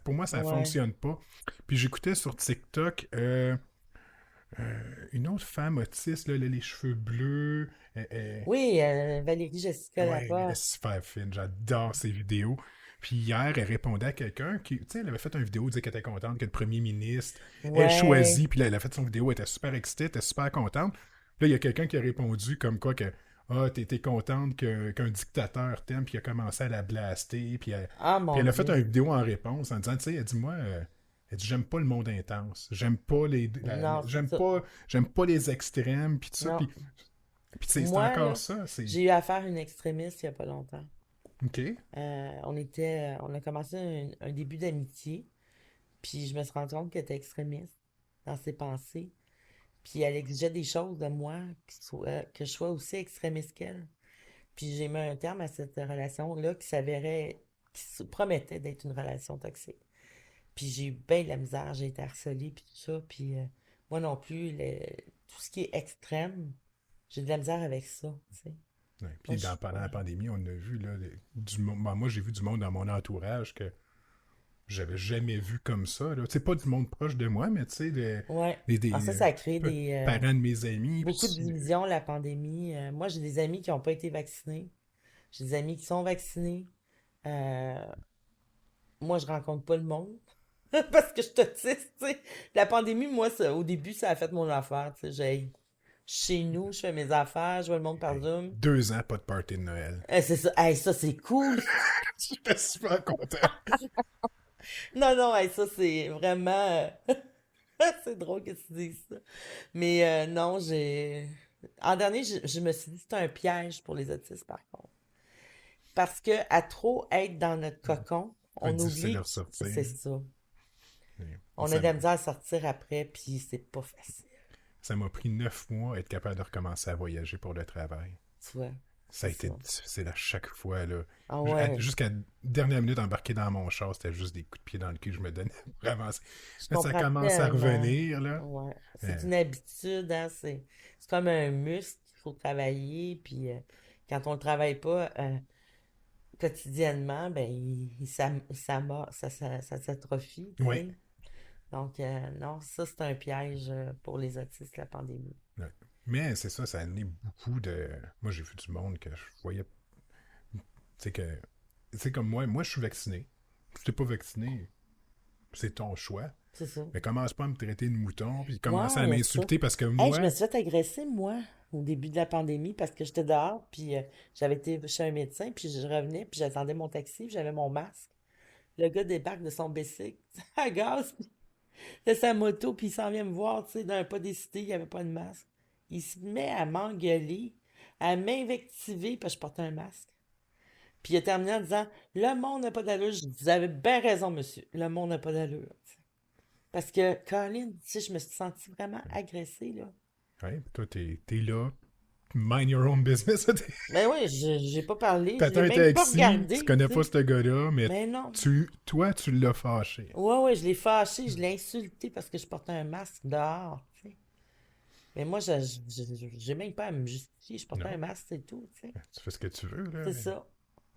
Pour moi, ça Ouais. fonctionne pas. Puis j'écoutais sur TikTok une autre femme autiste, là, les cheveux bleus. Oui, Valérie Jessica Ouais, elle est Laporte. super fine. J'adore ses vidéos. Puis hier, elle répondait à quelqu'un qui, tu sais, elle avait fait une vidéo, disait qu'elle était contente que le premier ministre ait Ouais. choisi. Puis là, elle a fait son vidéo, elle était super excitée, elle était super contente. Là, il y a quelqu'un qui a répondu comme quoi que ah, t'es contente qu'un dictateur t'aime, puis il a commencé à la blaster. Ah, Puis mon elle a fait Dieu. une vidéo en réponse en disant, tu sais, elle dit, moi, elle dit, j'aime pas le monde intense. J'aime pas Non, c'est ça. j'aime pas les extrêmes, puis tout ça. Non. Puis c'est Moi, encore là, ça. C'est. j'ai eu affaire à une extrémiste il y a pas longtemps. OK. On a commencé un début d'amitié, puis je me suis rendu compte qu'elle était extrémiste dans ses pensées, puis elle exigeait des choses de moi que je sois aussi extrémiste qu'elle. Puis j'ai mis un terme à cette relation-là qui se promettait d'être une relation toxique. Puis j'ai eu bien de la misère, j'ai été harcelée, puis tout ça, puis moi non plus, tout ce qui est extrême, j'ai de la misère avec ça, tu sais. Ouais. Moi, Puis pendant la ouais. pandémie, on a vu là, moi j'ai vu du monde dans mon entourage que j'avais jamais vu comme ça. Tu sais, pas du monde proche de moi, mais tu sais, Ouais. Ah, des ça a créé parents de mes amis. beaucoup de divisions, la pandémie. Moi, j'ai des amis qui n'ont pas été vaccinés. J'ai des amis qui sont vaccinés. Euh, Moi, je rencontre pas le monde parce que je suis autiste, tu sais. La pandémie, moi, au début, ça a fait mon affaire, tu sais. Chez nous, je fais mes affaires, je vois le monde par Hey, Zoom. 2 ans, pas de party de Noël. C'est ça. Hey, ça, c'est cool. J'étais super content. Non, non, hey, ça, c'est vraiment... c'est drôle que tu dises ça. Mais non, En dernier, je me suis dit que c'était un piège pour les autistes, par contre. Parce que à trop être dans notre cocon, Fait on que difficile de oublie que c'est ressortir. ça. Et On a Ça de la misère à sortir après, puis c'est pas facile. ça m'a pris 9 mois à être capable de recommencer à voyager pour le travail. Tu vois, Ça a c'est été ça. difficile à chaque fois. Là. Ah ouais, Jusqu'à la dernière minute, embarqué dans mon char, c'était juste des coups de pied dans le cul que je me donnais pour avancer. je Mais ça comprends commence à tellement. revenir, là. Ouais, c'est Euh, une habitude, hein, c'est comme un muscle qu'il faut travailler, puis quand on le travaille pas quotidiennement, ben ça s'atrophie, tu ouais. sais. Donc non, ça c'est un piège pour les autistes, la pandémie. Ouais. Mais c'est ça, ça a amené beaucoup de. Moi, j'ai vu du monde que je voyais. Tu sais, que. Tu sais, comme moi, je suis vacciné. Si t'es pas vacciné, c'est ton choix. C'est ça. Mais commence pas à me traiter de mouton, puis commence Ouais, à il y a ça. m'insulter parce que Hey, je me moi. suis fait agresser, moi, au début de la pandémie, parce que j'étais dehors, puis j'avais été chez un médecin, puis je revenais, puis j'attendais mon taxi, puis j'avais mon masque. Le gars débarque de son bicycle, à gaz, puis de sa moto, puis il s'en vient me voir, tu sais, d'un pas décidé, il n'y avait pas de masque. Il se met à m'engueuler, à m'invectiver, parce que je portais un masque. Puis il a terminé en disant, le monde n'a pas d'allure. Je dis, vous avez bien raison, monsieur, le monde n'a pas d'allure. Tu sais. Parce que, Colin, tu sais, je me suis sentie vraiment agressée, là. Ouais, toi, t'es là. Mind your own business. Ben oui, j'ai pas parlé, je T'attends l'ai un même pas taxi, tu regardé, connais tu pas sais. ce gars-là, mais Mais non. toi, tu l'as fâché. Ouais, ouais, je l'ai fâché, je l'ai insulté parce que je portais un masque dehors, tu sais. Mais moi, j'ai même pas à me justifier, je portais un Non, masque, c'est tout, tu sais. tu fais ce que tu veux, là. C'est ça.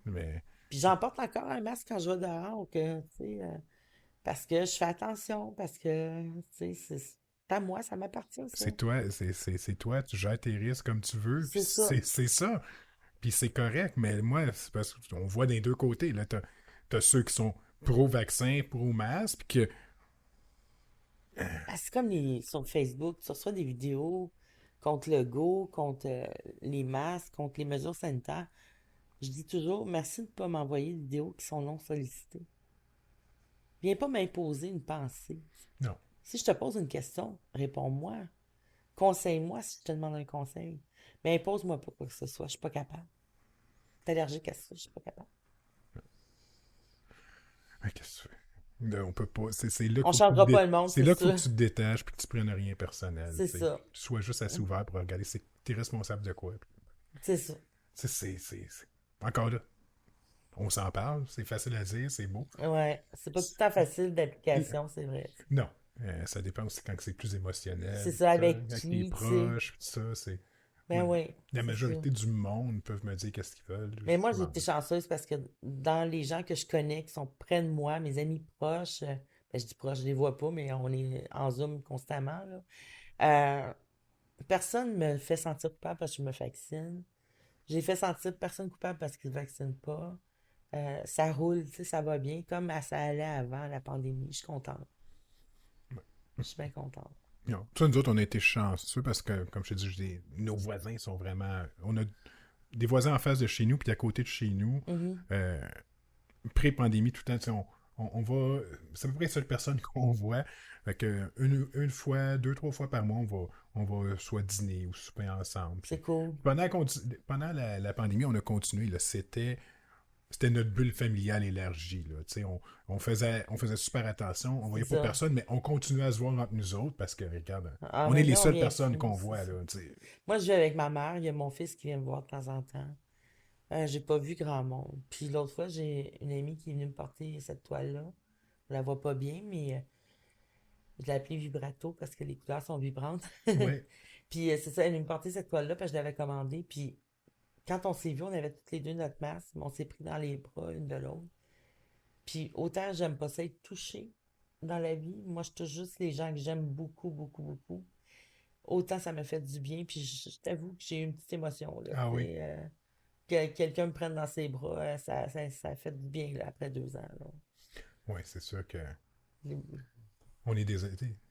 Mais Puis j'en porte encore un masque quand je vais dehors, que, tu sais, parce que je fais attention, parce que, tu sais, c'est à moi, ça m'appartient, ça. C'est toi, c'est toi, tu gères tes risques comme tu veux, puis C'est ça. c'est ça. Puis c'est correct, mais moi, c'est parce qu'on voit des deux côtés. Là, t'as ceux qui sont pro-vaccin, pro-masque, puis que. Ah, c'est comme sur Facebook, tu reçois des vidéos contre le go, contre les masques, contre les mesures sanitaires. Je dis toujours, merci de ne pas m'envoyer des vidéos qui sont non sollicitées. Viens pas m'imposer une pensée. Non. Si je te pose une question, réponds-moi. Conseille-moi si je te demande un conseil. Mais impose-moi pas quoi que ce soit, je suis pas capable. T'es allergique à ça, je suis pas capable. Ah, qu'est-ce que tu fais? Là, on peut pas. C'est là On qu'il faut que changera pas le monde, c'est c'est là qu'il faut ça. que tu te détaches puis que tu prennes rien personnel. C'est Tu sais. ça. Sois juste assez ouvert pour regarder si t'es responsable de quoi. C'est ça. Encore là, on s'en parle, c'est facile à dire, c'est beau. Ouais. C'est pas tout le temps facile d'application, c'est vrai. Non. Ça dépend aussi quand c'est plus émotionnel, C'est tout ça ça, avec avec les qui, tu sais. proches, tout ça, c'est. Ben Moi, oui, la c'est ça. majorité du monde peuvent me dire qu'est-ce qu'ils veulent. Mais moi, Je j'ai m'en été vais. chanceuse parce que dans les gens que je connais, qui sont près de moi, mes amis proches, ben, je dis proches, je les vois pas, mais on est en Zoom constamment, là. Euh, Personne me fait sentir coupable parce que je me vaccine. J'ai fait sentir personne coupable parce qu'il ne se vaccine pas. Ça roule, tu sais, ça va bien, comme ça allait avant la pandémie. Je suis contente. Je suis bien contente. Non. Ça, nous autres, on a été chanceux parce que, comme je te dis, nos voisins sont vraiment. On a des voisins en face de chez nous, puis à côté de chez nous. Mhm. Euh, Pré-pandémie, tout le temps, tu sais, on va. C'est à peu près la seule personne qu'on voit. Fait que une fois, deux, trois fois par mois, on va soit dîner ou souper ensemble. C'est Puis cool. pendant la pandémie, on a continué. Là, c'était notre bulle familiale élargie. Là. Tu sais, on faisait super attention. On C'est voyait pas ça. personne, mais on continuait à se voir entre nous autres parce que, regarde, Ah, on est les maintenant, on seules vient personnes plus, qu'on c'est voit. ça. Là, tu sais. Moi, je vais avec ma mère. Il y a mon fils qui vient me voir de temps en temps. J'ai pas vu grand monde. Puis l'autre fois, j'ai une amie qui est venue me porter cette toile-là. Je la vois pas bien, mais je l'ai appelée Vibrato parce que les couleurs sont vibrantes. Ouais, Puis c'est ça, elle est venue me porter cette toile-là parce que je l'avais commandée. Puis quand on s'est vu, on avait toutes les deux notre masque, mais on s'est pris dans les bras une de l'autre. Puis autant j'aime pas ça être touchée dans la vie, moi je touche juste les gens que j'aime beaucoup, beaucoup, beaucoup. Autant ça me fait du bien, puis je t'avoue que j'ai eu une petite émotion, là. ah oui. Que quelqu'un me prenne dans ses bras, ça fait du bien, là, après 2 ans, là. Ouais, c'est sûr que Les- on est des.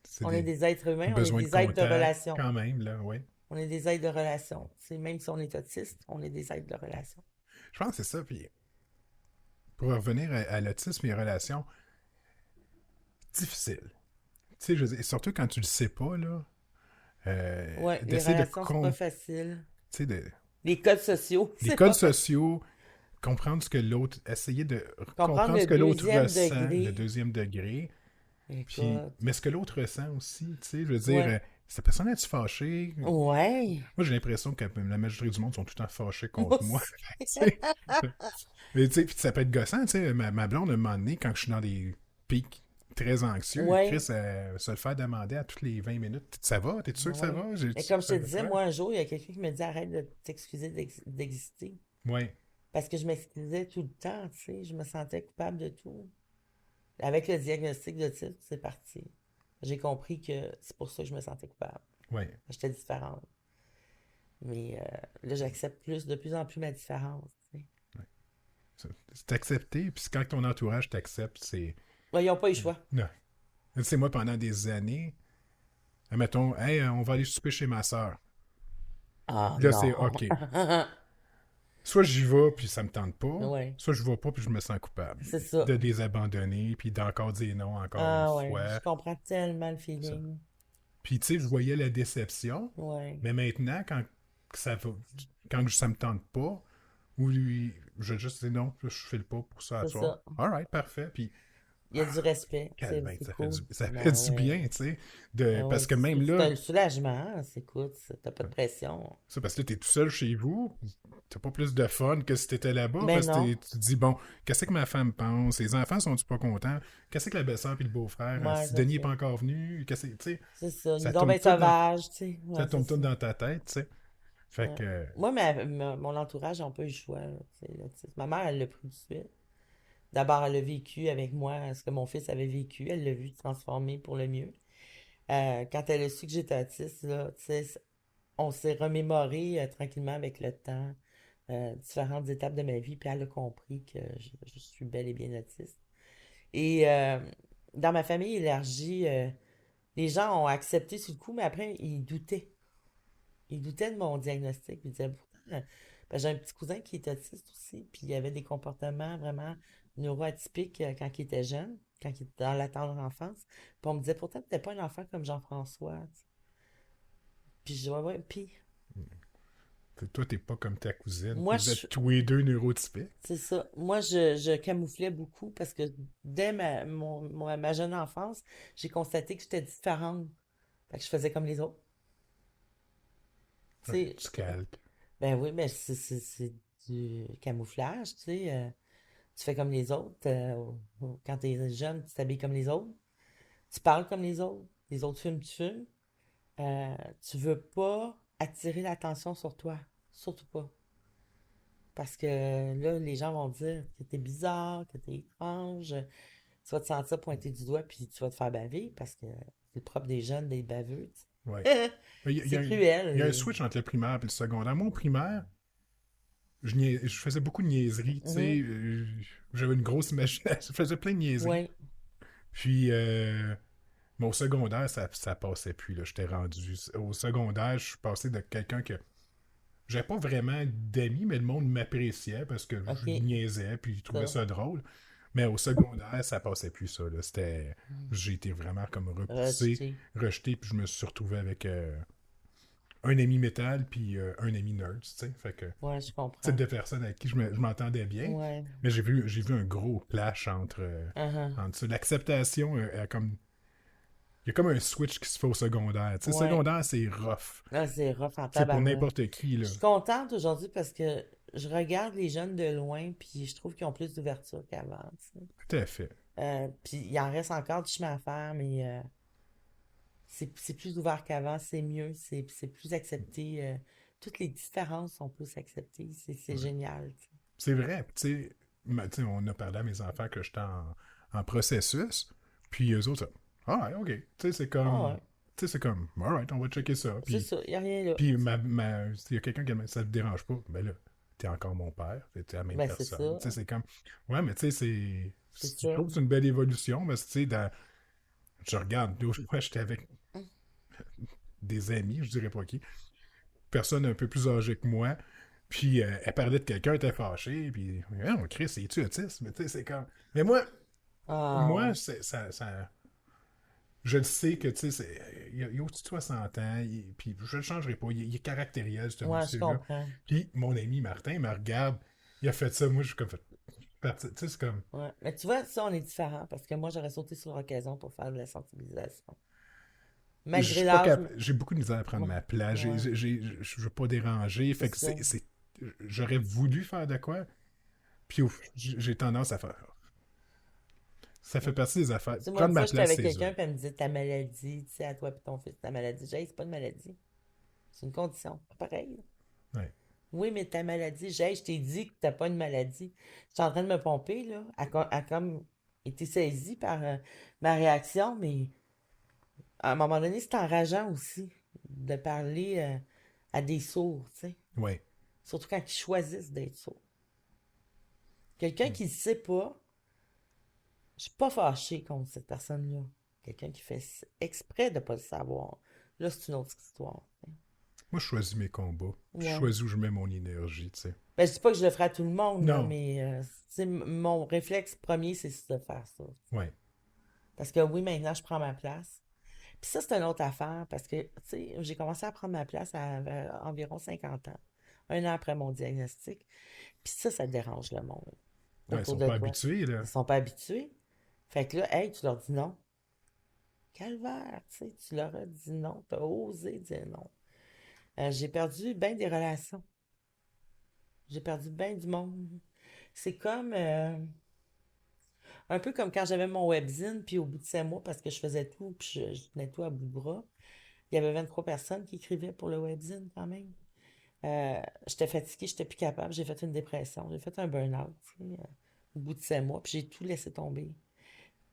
C'est On est des des êtres humains, on est besoins de des êtres de contact relation. quand même, là, ouais. On est des êtres de relation. C'est, même si on est autiste, on est des êtres de relation. Je pense que c'est ça. Puis pour revenir à l'autisme et les relations, difficile. Tu sais, je veux dire, surtout quand tu le sais pas, là, Ouais, les d'essayer de, relations, c'est pas facile. tu sais, Les codes sociaux, les c'est codes pas facile. sociaux, comprendre ce que l'autre, essayer de Comprendre comprendre le ce que l'autre deuxième ressent, le degré. deuxième degré, puis, Écoute. mais ce que l'autre ressent aussi, tu sais, je veux dire, Ouais. cette personne est-tu fâchée? Ouais. Moi, j'ai l'impression que la majorité du monde sont tout le temps fâchés Moi contre moi. aussi. Tu sais. Mais tu sais, puis ça peut être gossant, tu sais. Ma blonde, à un moment donné, quand je suis dans des pics très anxieux, Ouais. Chris, se le faire demander à toutes les 20 minutes, ça va? T'es sûr que ça Ouais. va? Mais comme je te Ça va disais, quoi? moi, un jour, il y a quelqu'un qui me dit arrête de t'excuser d'exister. Ouais, Parce que je m'excusais tout le temps, tu sais. Je me sentais coupable de tout. Avec le diagnostic d'autisme, c'est parti. J'ai compris que c'est pour ça que je me sentais coupable. ouais. J'étais différente. Mais là, j'accepte de plus en plus ma différence, tu sais. C'est accepté, puis quand ton entourage t'accepte, c'est. Là, ils n'ont pas eu le choix. Non. Tu sais, moi, pendant des années, admettons, hey, on va aller souper chez ma soeur. Ah Là, c'est non. OK. Soit j'y vais, puis ça me tente pas, Ouais, soit je vais pas, puis je me sens coupable. c'est ça. De les abandonner, puis d'encore dire non encore une Ah ouais, je fois. comprends tellement le Ça. feeling. Puis, tu sais, je voyais la déception, Ouais, mais maintenant, quand ça me tente pas, ou je juste dis non, je file pas pour ça à c'est soir. ça. Alright, parfait. Puis, Il y a du respect. calvaire, C'est ça fait cool. ça fait Ben du ouais. bien, tu sais. Ben ouais, Parce que même c'est là, un soulagement. Écoute, t'as pas de pression. parce que là, t'es tout seul chez vous, t'as pas plus de fun que si t'étais là-bas, Ben parce que non. tu te dis, bon, qu'est-ce que ma femme pense? Les enfants sont-ils pas contents? Qu'est-ce que la belle-sœur et le beau-frère? Ouais, Si je Denis est sais. pas encore venu, qu'est-ce que, tu sais, C'est ça. Ils ça tombent tourne bien tout dans, sauvages, tu sais. ça Ouais, c'est tourne tout ça. dans ta tête, tu sais. Fait Ouais. que, Moi, mon entourage n'a pas eu le choix, là, tu sais, là, tu sais. Ma mère, elle l'a pris tout de suite. D'abord, elle a vécu avec moi ce que mon fils avait vécu. Elle l'a vu transformer pour le mieux. Quand elle a su que j'étais autiste, là, tu sais, on s'est remémoré tranquillement avec le temps différentes étapes de ma vie, puis elle a compris que je suis bel et bien autiste. Et dans ma famille élargie, les gens ont accepté sur le coup, mais après, ils doutaient. Ils doutaient de mon diagnostic. Ils disaient, pourtant, ben, j'ai un petit cousin qui est autiste aussi, puis il avait des comportements vraiment neuroatypiques quand il était jeune, quand il était dans la tendre enfance. Puis on me disait, pourtant, t'es pas un enfant comme Jean-François. Tu sais. Puis je dis, ouais, ouais, puis toi, t'es pas comme ta cousine. moi, Vous êtes tous les deux neurotypiques. c'est ça. Moi, je camouflais beaucoup parce que dès ma jeune enfance, j'ai constaté que j'étais différente. Fait que je faisais comme les autres. Tu Ouais, sais, tu calques. ben oui, mais c'est du camouflage, tu sais. Tu fais comme les autres. Quand t'es jeune, tu t'habilles comme les autres. Tu parles comme les autres fument, tu fumes. Tu veux pas attirer l'attention sur toi. Surtout pas. Parce que là, les gens vont dire que t'es bizarre, que t'es étrange. Tu vas te sentir pointer du doigt, puis tu vas te faire baver parce que c'est le propre des jeunes d'être baveux. Ouais. Tu sais. Il y a C'est il y a un cruel. switch entre le primaire et le secondaire. Moi, au primaire, je faisais beaucoup de niaiseries, tu sais. Mhm. J'avais une grosse imagination. Je faisais plein de niaiseries. Ouais. Puis, mais au secondaire, ça passait plus, là. J'étais rendu. Au secondaire, je suis passé de quelqu'un que. J'avais pas vraiment d'amis, mais le monde m'appréciait parce que je OK. niaisais, puis ils trouvaient Ça. ça drôle. Mais au secondaire, ça passait plus, ça, là. C'était. J'ai été vraiment comme repoussé, Rejeté. rejeté, puis je me suis retrouvé avec un ami métal, puis un ami nerd, tu sais. Fait que. Ouais, je Type comprends. de personne avec qui je m'entendais bien. Ouais. Mais j'ai vu un gros clash Uh-huh. entre ça. L'acceptation, il y a comme un switch qui se fait au secondaire. Tu sais, Ouais. secondaire, c'est rough. Là, c'est rough en C'est pour tabarouette. n'importe qui, là. Je suis contente aujourd'hui parce que je regarde les jeunes de loin, puis je trouve qu'ils ont plus d'ouverture qu'avant, tu sais. Tout à fait. Puis il en reste encore du chemin à faire, mais c'est plus ouvert qu'avant, c'est mieux, c'est plus accepté. Toutes les différences sont plus acceptées, c'est Ouais. génial, tu sais. C'est vrai. Tu sais, tu sais, on a parlé à mes enfants que j'étais en processus. Puis eux autres, ah, ouais, ok. Tu sais, c'est Ah comme. ouais, Tu sais, c'est comme, alright, on va checker ça. c'est ça, il n'y a rien là. Puis s'il y a quelqu'un qui a ça te dérange pas, ben là, t'es encore mon père, t'es la même Ben c'est personne. ça, Tu sais, c'est comme, ouais, mais tu sais, c'est je ça. trouve que c'est une belle évolution, parce que tu sais, je regarde, l'autre fois, j'étais avec des amis, je dirais pas qui, personne un peu plus âgée que moi, puis elle parlait de quelqu'un, elle était fâchée, puis, oh, Chris, es-tu autiste? Mais tu sais, c'est comme, mais moi, Ah, je le sais que, tu sais, il a au-dessus de 60 ans, puis je le changerai pas. Il est caractériel, ce ouais, je monsieur-là. comprends. Puis mon ami Martin il me regarde, il a fait ça, moi, je suis comme, tu sais, c'est comme, Ouais. Mais tu vois, ça, on est différents parce que moi, j'aurais sauté sur l'occasion pour faire de la sensibilisation. je Malgré suis pas l'âge, capable, j'ai beaucoup de misère à prendre ouais, ma place, ouais, je veux pas déranger, c'est fait que ça. j'aurais voulu faire de quoi, puis j'ai tendance à faire, ça fait Ouais. partie des affaires, Tu sais, moi, une prendre fois, ma j'étais place, avec c'est quelqu'un, dur. puis elle me disait ta maladie, tu sais, à toi et ton fils, ta maladie. J'ai dit, c'est pas une maladie. C'est une condition. Pas pareil. Ouais. Oui, mais ta maladie, j'ai, je t'ai dit que t'as pas une maladie. J'étais en train de me pomper, là. Elle a comme été saisie par ma réaction, mais à un moment donné, c'est enrageant aussi de parler à des sourds, tu sais. Ouais. Surtout quand ils choisissent d'être sourds. Quelqu'un qui ne sait pas, je suis pas fâchée contre cette personne-là. Quelqu'un qui fait exprès de ne pas le savoir. Là, c'est une autre histoire. Moi, je choisis mes combats, puis je Ouais. choisis où je mets mon énergie, tu sais. Ben, je dis pas que je le ferai à tout le monde, là, Non, mais tu sais, mon réflexe premier, c'est de faire ça. ouais, Parce que oui, maintenant, je prends ma place. Puis ça, c'est une autre affaire, parce que, tu sais, j'ai commencé à prendre ma place à environ 50 ans, un an après mon diagnostic. Puis ça dérange le monde ouais, ils autour sont de pas toi. habitués, là. Ils sont pas habitués. Fait que là, hey, tu leur dis non. Calvaire, tu sais, tu leur as dit non. Tu as osé dire non. J'ai perdu bien des relations. J'ai perdu bien du monde. C'est comme un peu comme quand j'avais mon webzine, puis au bout de 5 mois, parce que je faisais tout, puis je tenais tout à bout de bras, il y avait 23 personnes qui écrivaient pour le webzine quand même. J'étais fatiguée, j'étais plus capable, j'ai fait une dépression, j'ai fait un burn-out, tu sais, au bout de 7 mois, puis j'ai tout laissé tomber.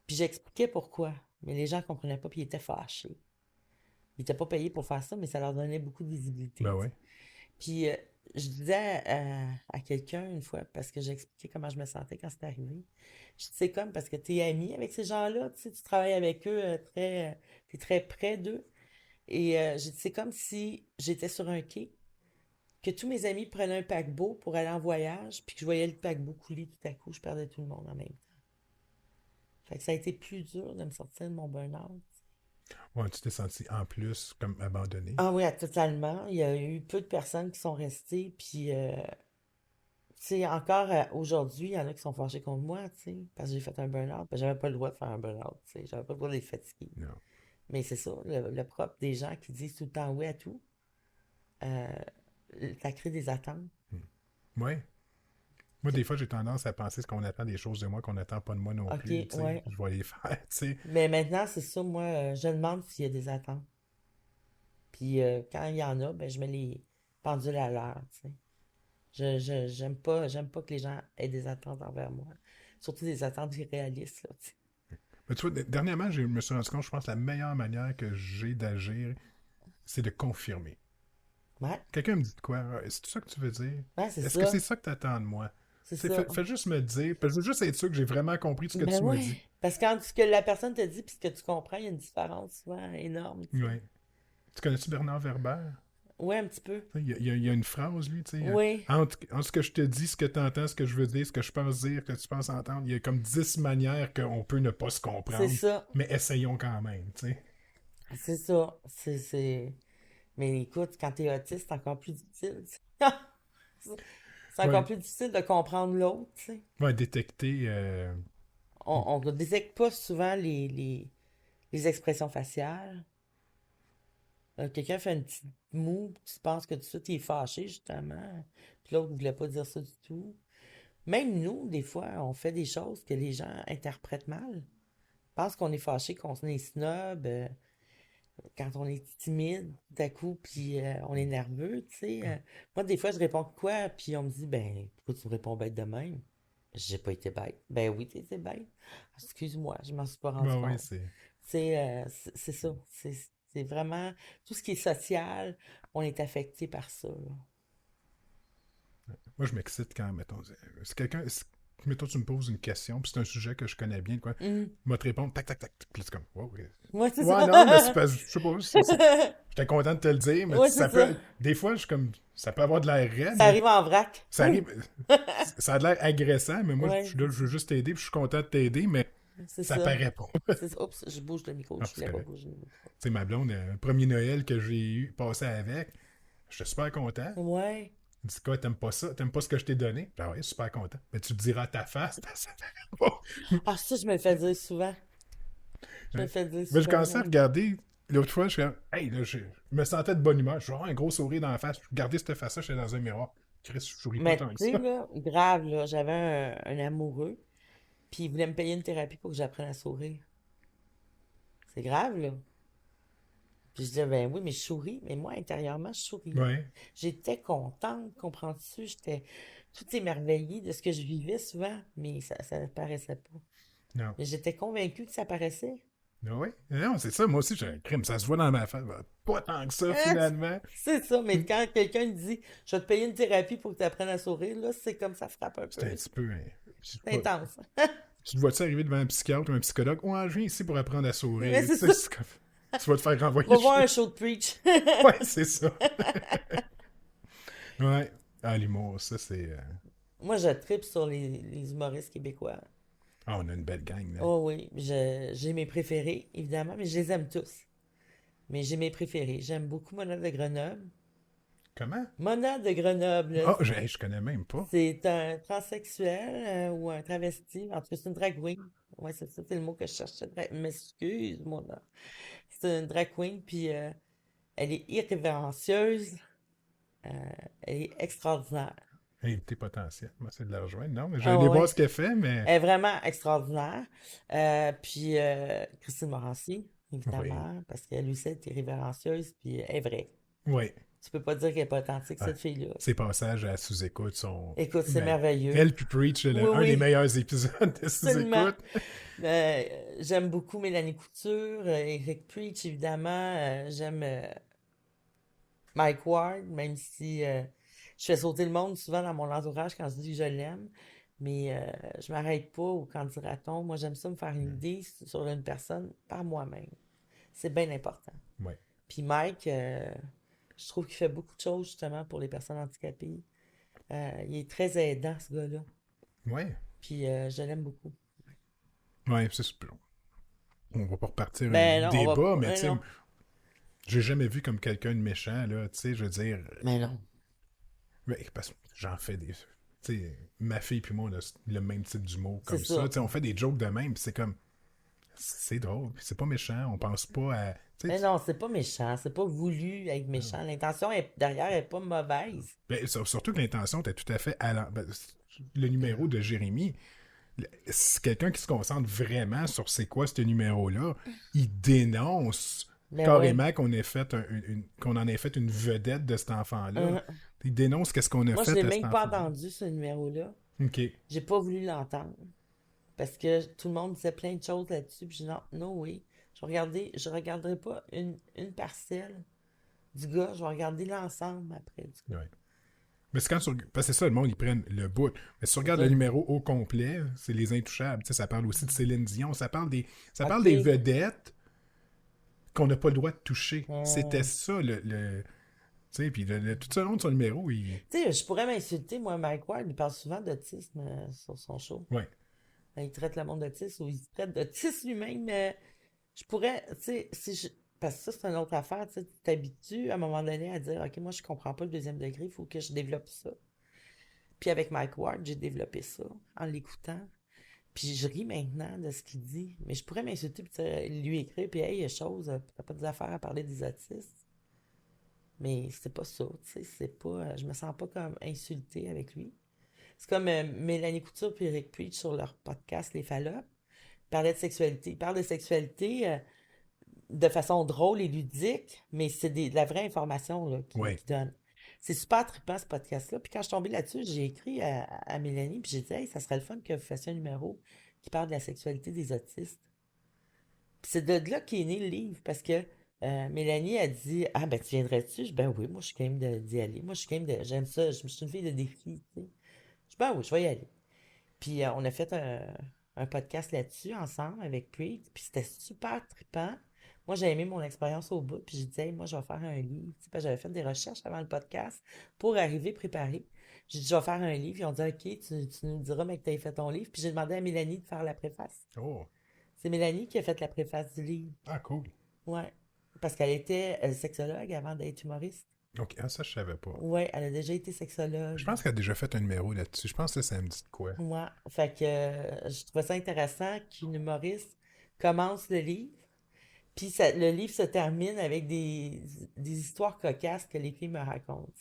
Puis j'expliquais pourquoi, mais les gens comprenaient pas, puis ils étaient fâchés. Ils n'étaient pas payés pour faire ça, mais ça leur donnait beaucoup de visibilité, Ben tu sais. ouais. Puis je disais à quelqu'un une fois, parce que j'expliquais comment je me sentais quand c'était arrivé, je dis, c'est comme parce que tu es ami avec ces gens-là, tu sais, tu travailles avec eux, t'es très près d'eux. Et j'ai dit, c'est comme si j'étais sur un quai, que tous mes amis prenaient un paquebot pour aller en voyage, puis que je voyais le paquebot couler tout à coup, je perdais tout le monde en même temps. Fait que ça a été plus dur de me sortir de mon burn-out. Ouais, tu t'es senti en plus comme abandonné. Ah oui, totalement. Il y a eu peu de personnes qui sont restées, puis tu sais, encore aujourd'hui, il y en a qui sont fâchés contre moi, tu sais, parce que j'ai fait un burn-out. Ben, j'avais pas le droit de faire un burn-out, tu sais, j'avais pas le droit d'être fatigué. Non. Mais c'est ça, le propre des gens qui disent tout le temps oui à tout, euh, ça crée des attentes. Ouais. Moi, des fois, j'ai tendance à penser ce qu'on attend des choses de moi qu'on n'attend pas de moi non OK, plus. Tu sais, ouais. je vais les faire, tu sais. Mais maintenant, c'est ça, moi, je demande s'il y a des attentes. Puis quand il y en a, ben, je mets les pendules à l'heure, tu sais. J'aime pas que les gens aient des attentes envers moi. Surtout des attentes irréalistes, là, tu sais. Mais tu vois, dernièrement, je me suis rendu compte, je pense que la meilleure manière que j'ai d'agir, c'est de confirmer. Ouais, Quelqu'un me dit de quoi? Ah, c'est tout ça que tu veux dire? ouais, c'est Est-ce que c'est ça. ça que tu attends de moi? C'est Tu sais, ça. fais juste me dire, je veux juste être sûr que j'ai vraiment compris tout ce que Ben tu me dis. ouais. Parce que quand ce que la personne te dit puis ce que tu comprends, il y a une différence souvent énorme, tu sais. Ouais. Tu connais-tu Bernard Werber? Ouais, un petit peu. Tu sais, il y a une phrase, lui, tu sais. Oui, Entre ce que je te dis, ce que tu entends, ce que je veux dire, ce que je pense dire, ce que tu penses entendre, il y a comme 10 manières qu'on peut ne pas se c'est comprendre, ça. mais essayons quand même, tu sais. C'est ça. Mais écoute, quand t'es autiste, c'est encore plus difficile. C'est encore Ouais, plus difficile de comprendre l'autre, tu sais. ouais détecter. On ne détecte pas souvent les expressions faciales. Quelqu'un fait une petite moue, puis tu penses que tout de suite il est fâché, justement. Puis l'autre ne voulait pas dire ça du tout. Même nous, des fois, on fait des choses que les gens interprètent mal. Pensent qu'on est fâché, qu'on est snob, quand on est timide, tout à coup, puis on est nerveux, tu sais. Moi, des fois, je réponds quoi, puis on me dit, ben, pourquoi tu me réponds bête de même? J'ai pas été bête. Ben oui, t'es bête. Excuse-moi, je m'en suis pas rendu Ben oui, compte. c'est. C'est ça. C'est vraiment tout ce qui est social, on est affecté par ça, là. Moi, je m'excite quand, mettons, si quelqu'un. Mettons, tu me poses une question, puis c'est un sujet que je connais bien, quoi. Hum. Je vais te répondre, tac, tac, tac. Puis là, c'est comme, wow, ouais. Ouais, c'est Ouais, non, mais c'est ça. pas. Je sais pas, j'étais content de te le dire, mais Ouais, c'est ça ça. peut. Des fois, je suis comme. Ça peut avoir de l'air Ça raide. arrive en vrac. Ça arrive. Ça a l'air agressant, mais moi, je Ouais, suis là, je veux juste t'aider, puis je suis content de t'aider, mais c'est ça ça. paraît pas. C'est ça. Oups, je bouge le micro, Non, je c'est voulais pas correct. bouger le micro. Tu sais, ma blonde, le premier Noël que j'ai eu, passé avec, j'étais super content. Ouais. Elle dit quoi, t'aimes pas ça? T'aimes pas ce que je t'ai donné? Ben oui, super content. Mais tu te diras à ta face, ça paraît pas. Ah, ça, je me le fais dire souvent. Je me le Ouais. fais dire Mais je souvent, commençais à moi. regarder, l'autre fois, je suis comme, hey, là, je me sentais de bonne humeur. Je vais avoir un gros sourire dans la face. Je regardais cette face-là, j'étais dans un miroir. Chris, je souris pas Mais tant que tu sais, ça. là, grave, là, j'avais un amoureux, puis il voulait me payer une thérapie pour que j'apprenne à sourire. C'est grave, là. Puis je disais, ben oui, mais je souris. Mais moi, intérieurement, je souriais. Ouais, J'étais contente, comprends-tu? J'étais tout émerveillée de ce que je vivais souvent, mais ça ne paraissait pas. non. Mais j'étais convaincue que ça paraissait. Ah oui? Non, c'est ça, moi aussi, j'ai un crime, ça se voit dans ma face. Ben, pas tant que ça, finalement. C'est ça, mais quand quelqu'un dit, je vais te payer une thérapie pour que tu apprennes à sourire, là, c'est comme ça frappe un C'est peu. un petit peu. Hein, C'est intense. tu te vois-tu arriver devant un psychiatre ou un psychologue? Ouais, je viens ici pour apprendre à Mais sourire. c'est Tu sais, ça. tu vas te faire renvoyer Va voir chez. un show de preach. Ouais, c'est ça. Ouais. Ah, l'humour, ça, c'est. Moi, je tripe sur les humoristes québécois. Ah, on a une belle gang, là. Oh oui, j'ai mes préférés, évidemment, mais je les aime tous. Mais j'ai mes préférés. J'aime beaucoup Mona de Grenoble. Comment? Mona de Grenoble, là, Ah, je connais même pas. c'est un transsexuel ou un travesti. En tout cas, c'est une drag queen. Ouais, c'est ça, c'est le mot que je cherchais. M'excuse, Mona. C'est une drag queen, puis elle est irrévérencieuse. euh, elle est extraordinaire. Invité potentiel. Moi, c'est de la rejoindre. Non, mais Ah j'allais voir ouais. ce qu'elle fait, mais. Elle est vraiment extraordinaire. Puis Christine Morancy, Oui. évidemment, parce qu'elle aussi est irrévérencieuse, puis elle est vraie. Oui. Tu peux pas dire qu'elle est pas authentique, Ah, cette fille-là. ses passages à sous-écoute sont... Écoute, c'est Ben, merveilleux. elle puis Preach, Oui, un des oui, meilleurs épisodes de absolument. sous-écoute. J'aime beaucoup Mélanie Couture, Eric Preach, évidemment. J'aime Mike Ward, même si je fais sauter le monde souvent dans mon entourage quand je dis que je l'aime. Mais je m'arrête pas au candidaton. Moi, j'aime ça me faire une idée sur une personne par moi-même. C'est bien important. Ouais. Puis Mike, je trouve qu'il fait beaucoup de choses justement pour les personnes handicapées. Il est très aidant, ce gars-là. Ouais. Puis je l'aime beaucoup. Ouais, c'est super. On va pas repartir un Ben non, on va débat, pas. mais tu Ben sais, non. j'ai jamais vu comme quelqu'un de méchant, là, tu sais, je veux dire, Mais non. ouais, parce que j'en fais des... Tu sais, ma fille puis moi, on a le même type d'humour C'est comme ça. ça. Tu sais, on fait des jokes de même, puis c'est comme... C'est drôle, puis c'est pas méchant, on pense pas à... Tu sais, Mais non, c'est pas méchant. C'est pas voulu être méchant. L'intention derrière est pas mauvaise. ben, surtout que l'intention était tout à fait... le numéro de Jérémy, c'est quelqu'un qui se concentre vraiment sur c'est quoi ce numéro-là. Il dénonce Mais ouais. carrément qu'on ait fait qu'on en ait fait une vedette de cet enfant-là. Euh, Il dénonce qu'est-ce qu'on a Moi, je fait l'ai à cet même pas enfant-là. entendu, ce numéro-là. OK. J'ai pas voulu l'entendre. Parce que tout le monde disait plein de choses là-dessus. Puis j'ai dit non, no way. Je regarderai pas une parcelle du gars. Je vais regarder l'ensemble après du gars. Ouais. Mais c'est quand tu... Parce que c'est ça, le monde, ils prennent le bout. Mais si tu C'est regardes le ça. numéro au complet, c'est Les Intouchables. Tu sais, ça parle aussi de Céline Dion. Ça parle des OK. vedettes qu'on n'a pas le droit de toucher. C'était Hmm. ça, tu sais, puis tout ce long de son numéro, il... Tu sais, je pourrais m'insulter. Moi, Mike Ward, il parle souvent d'autisme sur son show. Ouais. Il traite le monde d'autiste ou il se traite d'autiste lui-même. Je pourrais, tu sais, parce que ça, c'est une autre affaire. Tu sais, tu t'habitues à un moment donné à dire, OK, moi, je comprends pas le deuxième degré, il faut que je développe ça. Puis avec Mike Ward, j'ai développé ça en l'écoutant. Puis je ris maintenant de ce qu'il dit. Mais je pourrais m'insulter puis lui écrire, puis hey, il y a chose, t'as pas des affaires à parler des autistes. Mais c'est pas ça, tu sais, c'est pas. Je me sens pas comme insultée avec lui. C'est comme Mélanie Couture puis Eric Preach sur leur podcast Les Fallops. Ils parlaient de sexualité. Ils parlent de sexualité de façon drôle et ludique, mais c'est de la vraie information là, Ouais. qui donne. C'est super trippant ce podcast-là. Puis quand je suis tombée là-dessus, j'ai écrit à Mélanie, puis j'ai dit, hey, ça serait le fun que vous fassiez un numéro qui parle de la sexualité des autistes. Puis c'est de là qu'est né le livre, parce que Mélanie a dit, ah ben tu viendrais-tu? Je dis, ben oui, moi je suis quand même d'y aller. Moi je suis quand même j'aime ça, je suis une fille de défi, tu sais. Je dis, ben oui, je vais y aller. Puis on a fait un podcast là-dessus ensemble avec Preet, puis c'était super trippant. Moi, j'ai aimé mon expérience au bout, puis j'ai dit, hey, moi, je vais faire un livre. Tu sais, parce que j'avais fait des recherches avant le podcast pour arriver préparé. J'ai dit, je vais faire un livre. Ils ont dit, OK, tu nous diras, mais que tu as fait ton livre. Puis j'ai demandé à Mélanie de faire la préface. Oh. C'est Mélanie qui a fait la préface du livre. Ah, cool. Ouais. Parce qu'elle était sexologue avant d'être humoriste. OK. Ah, ça, je savais pas. Ouais, elle a déjà été Je sexologue. pense qu'elle a déjà fait un numéro là-dessus. Je pense que ça me dit de quoi. Ouais. Fait que je trouvais ça intéressant qu'une humoriste commence le livre. Puis le livre se termine avec des histoires cocasses que les filles me racontent.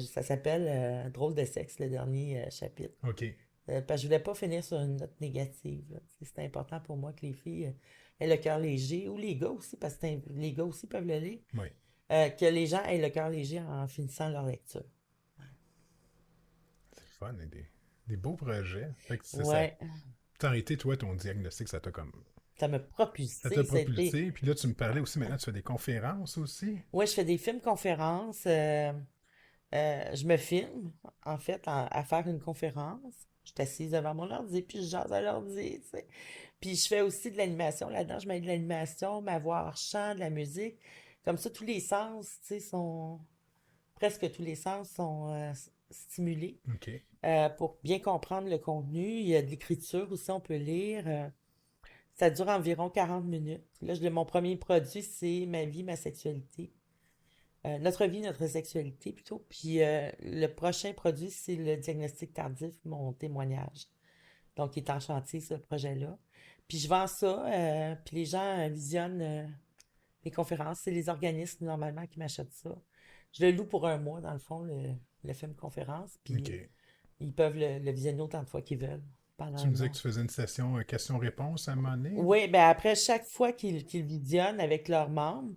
Ça s'appelle Drôle de sexe, le dernier chapitre. OK. Parce que je voulais pas finir sur une note négative. Là. C'est important pour moi que les filles aient le cœur léger, ou les gars aussi, parce que les gars aussi peuvent le lire, Oui. que les gens aient le cœur léger en finissant leur lecture. C'est fun. Des beaux projets. Fait que ça Ouais, t'as arrêté, toi, ton diagnostic, ça t'a comme... ça m'a Ça t'a propulsé. C'était... propulsé. Puis là, tu me parlais aussi, maintenant, tu fais des conférences aussi. Ouais, je fais des films-conférences. Je me filme, en fait, à faire une conférence. Je suis assise devant mon ordi, puis je jase à l'ordi, tu sais. Puis je fais aussi de l'animation là-dedans. Je mets de l'animation, ma voix hors champ, de la musique. Comme ça, tous les sens, tu sais, sont... Presque tous les sens sont stimulés OK. pour bien comprendre le contenu. Il y a de l'écriture aussi, on peut lire. Ça dure environ 40 minutes. Là, mon premier produit, c'est Ma vie, ma sexualité. Notre vie, notre sexualité plutôt. Puis le prochain produit, c'est le diagnostic tardif, mon témoignage. Donc, il est en chantier, ce projet-là. Puis je vends ça, puis les gens visionnent les conférences. C'est les organismes, normalement, qui m'achètent ça. Je le loue pour un mois, dans le fond, le film conférence. Puis OK. ils peuvent le visionner autant de fois qu'ils veulent pendant Tu un me disais mois. que tu faisais une session question-réponse à un moment donné? Oui, ben après chaque fois qu'ils visionnent avec leurs membres,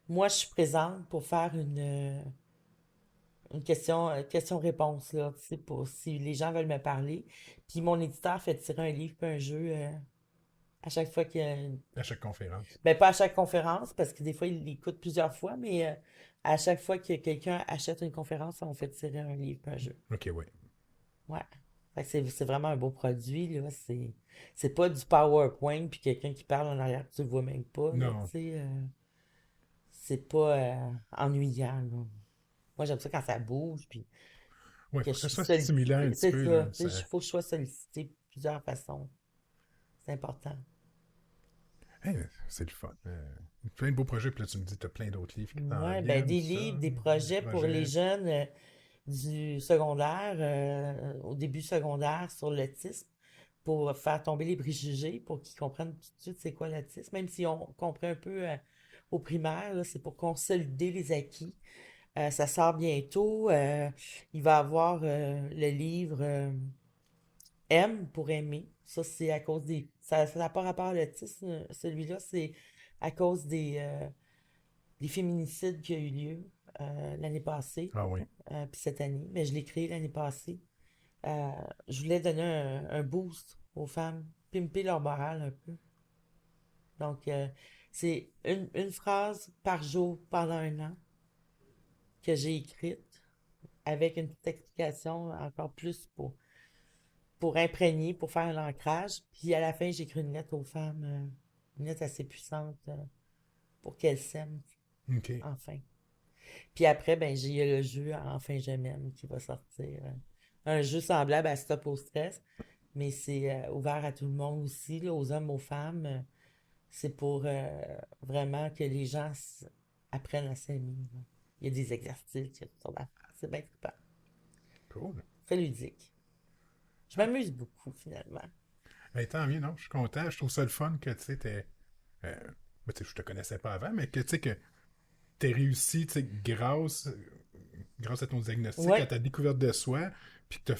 moi, je suis présente pour faire une question-réponse, là, tu sais, pour si les gens veulent me parler. Puis mon éditeur fait tirer un livre puis un jeu à chaque fois qu'il y a À chaque conférence. ben, pas à chaque conférence, parce que des fois, il l'écoute plusieurs fois, mais à chaque fois que quelqu'un achète une conférence, on fait tirer un livre puis un jeu. OK, oui. Ouais. Fait que c'est vraiment un beau produit, là. C'est pas du PowerPoint puis quelqu'un qui parle en arrière que tu le vois même pas, là, tu Non. sais. C'est pas ennuyant, là. Moi, j'aime ça quand ça bouge, puis Oui, que faut je que ça suis soit stimulant un sollicitée. petit C'est peu, ça. là. Tu sais, il faut que je sois sollicitée de plusieurs façons. C'est important. Hey, c'est le fun. Plein de beaux projets, puis là, tu me dis que tu as plein d'autres livres qui t'en Ouais, ben viennent, des tout ça. livres, des Des projets pour les projets. jeunes du secondaire, au début secondaire sur l'autisme, pour faire tomber les préjugés, pour qu'ils comprennent tout de suite c'est quoi l'autisme, même si on comprend un peu au primaire, là, c'est pour consolider les acquis. Ça sort bientôt. Il va y avoir le livre M pour aimer. Ça, c'est à cause des. Ça n'a pas rapport à l'autisme. Celui-là, c'est à cause des féminicides qui a eu lieu l'année passée, Ah oui. puis cette année. Mais je l'ai créé l'année passée. Euh, je voulais donner un boost aux femmes, pimper leur morale un peu. Donc, c'est une phrase par jour pendant un an que j'ai écrite avec une petite explication encore plus pour imprégner, pour faire l'ancrage. Puis à la fin, j'écris une lettre aux femmes, une lettre assez puissante pour qu'elles s'aiment, OK. enfin. Puis après, ben, j'ai le jeu Enfin je m'aime qui va sortir. Un jeu semblable à Stop au stress, mais c'est ouvert à tout le monde aussi, là, aux hommes, aux femmes. C'est pour vraiment que les gens apprennent à s'aimer, là. Il y a des exercices, il y a toutes sortes d'affaires. C'est bien trippant. Cool. Très ludique. Je m'amuse beaucoup, finalement. Ben, tant mieux, non? Je suis content. Je trouve ça le fun que, tu sais, ben, tu sais, je te connaissais pas avant, mais que, tu sais, que t'aies réussi, tu sais, grâce à ton diagnostic, à Ouais, ta découverte de soi, puis que t'as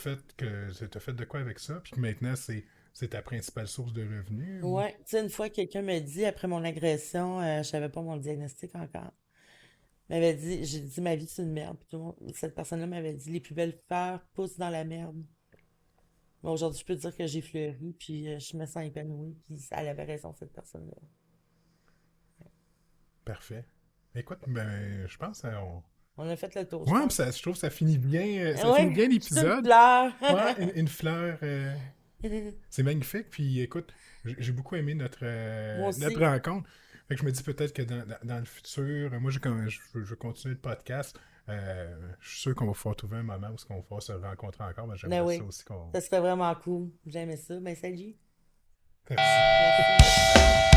fait de quoi avec ça, puis que maintenant, c'est ta principale source de revenus, ou... ouais. Tu sais, une fois, quelqu'un m'a dit, après mon agression, je savais pas mon diagnostic encore, m'avait dit, j'ai dit, ma vie, c'est une merde. Puis cette personne-là m'avait dit, les plus belles fleurs poussent dans la merde. Mais aujourd'hui, je peux dire que j'ai fleuri, puis je me sens épanouie, puis elle avait raison, cette personne-là. Parfait. Écoute, ben, je pense qu'on... On a fait le tour, je Ouais, puis pense. je trouve que ça finit Ouais, bien c'est une l'épisode. fleur. Ouais, une fleur, c'est magnifique. Puis écoute, j'ai beaucoup aimé Moi notre aussi. rencontre. Fait que je me dis peut-être que dans le futur, moi, je veux continuer le podcast. Je suis sûr qu'on va pouvoir trouver un moment où on va pouvoir se rencontrer encore. Mais Ben j'aimerais ça oui, aussi qu'on... ça serait vraiment cool. J'aimais ça. Ben salut. Merci. Merci.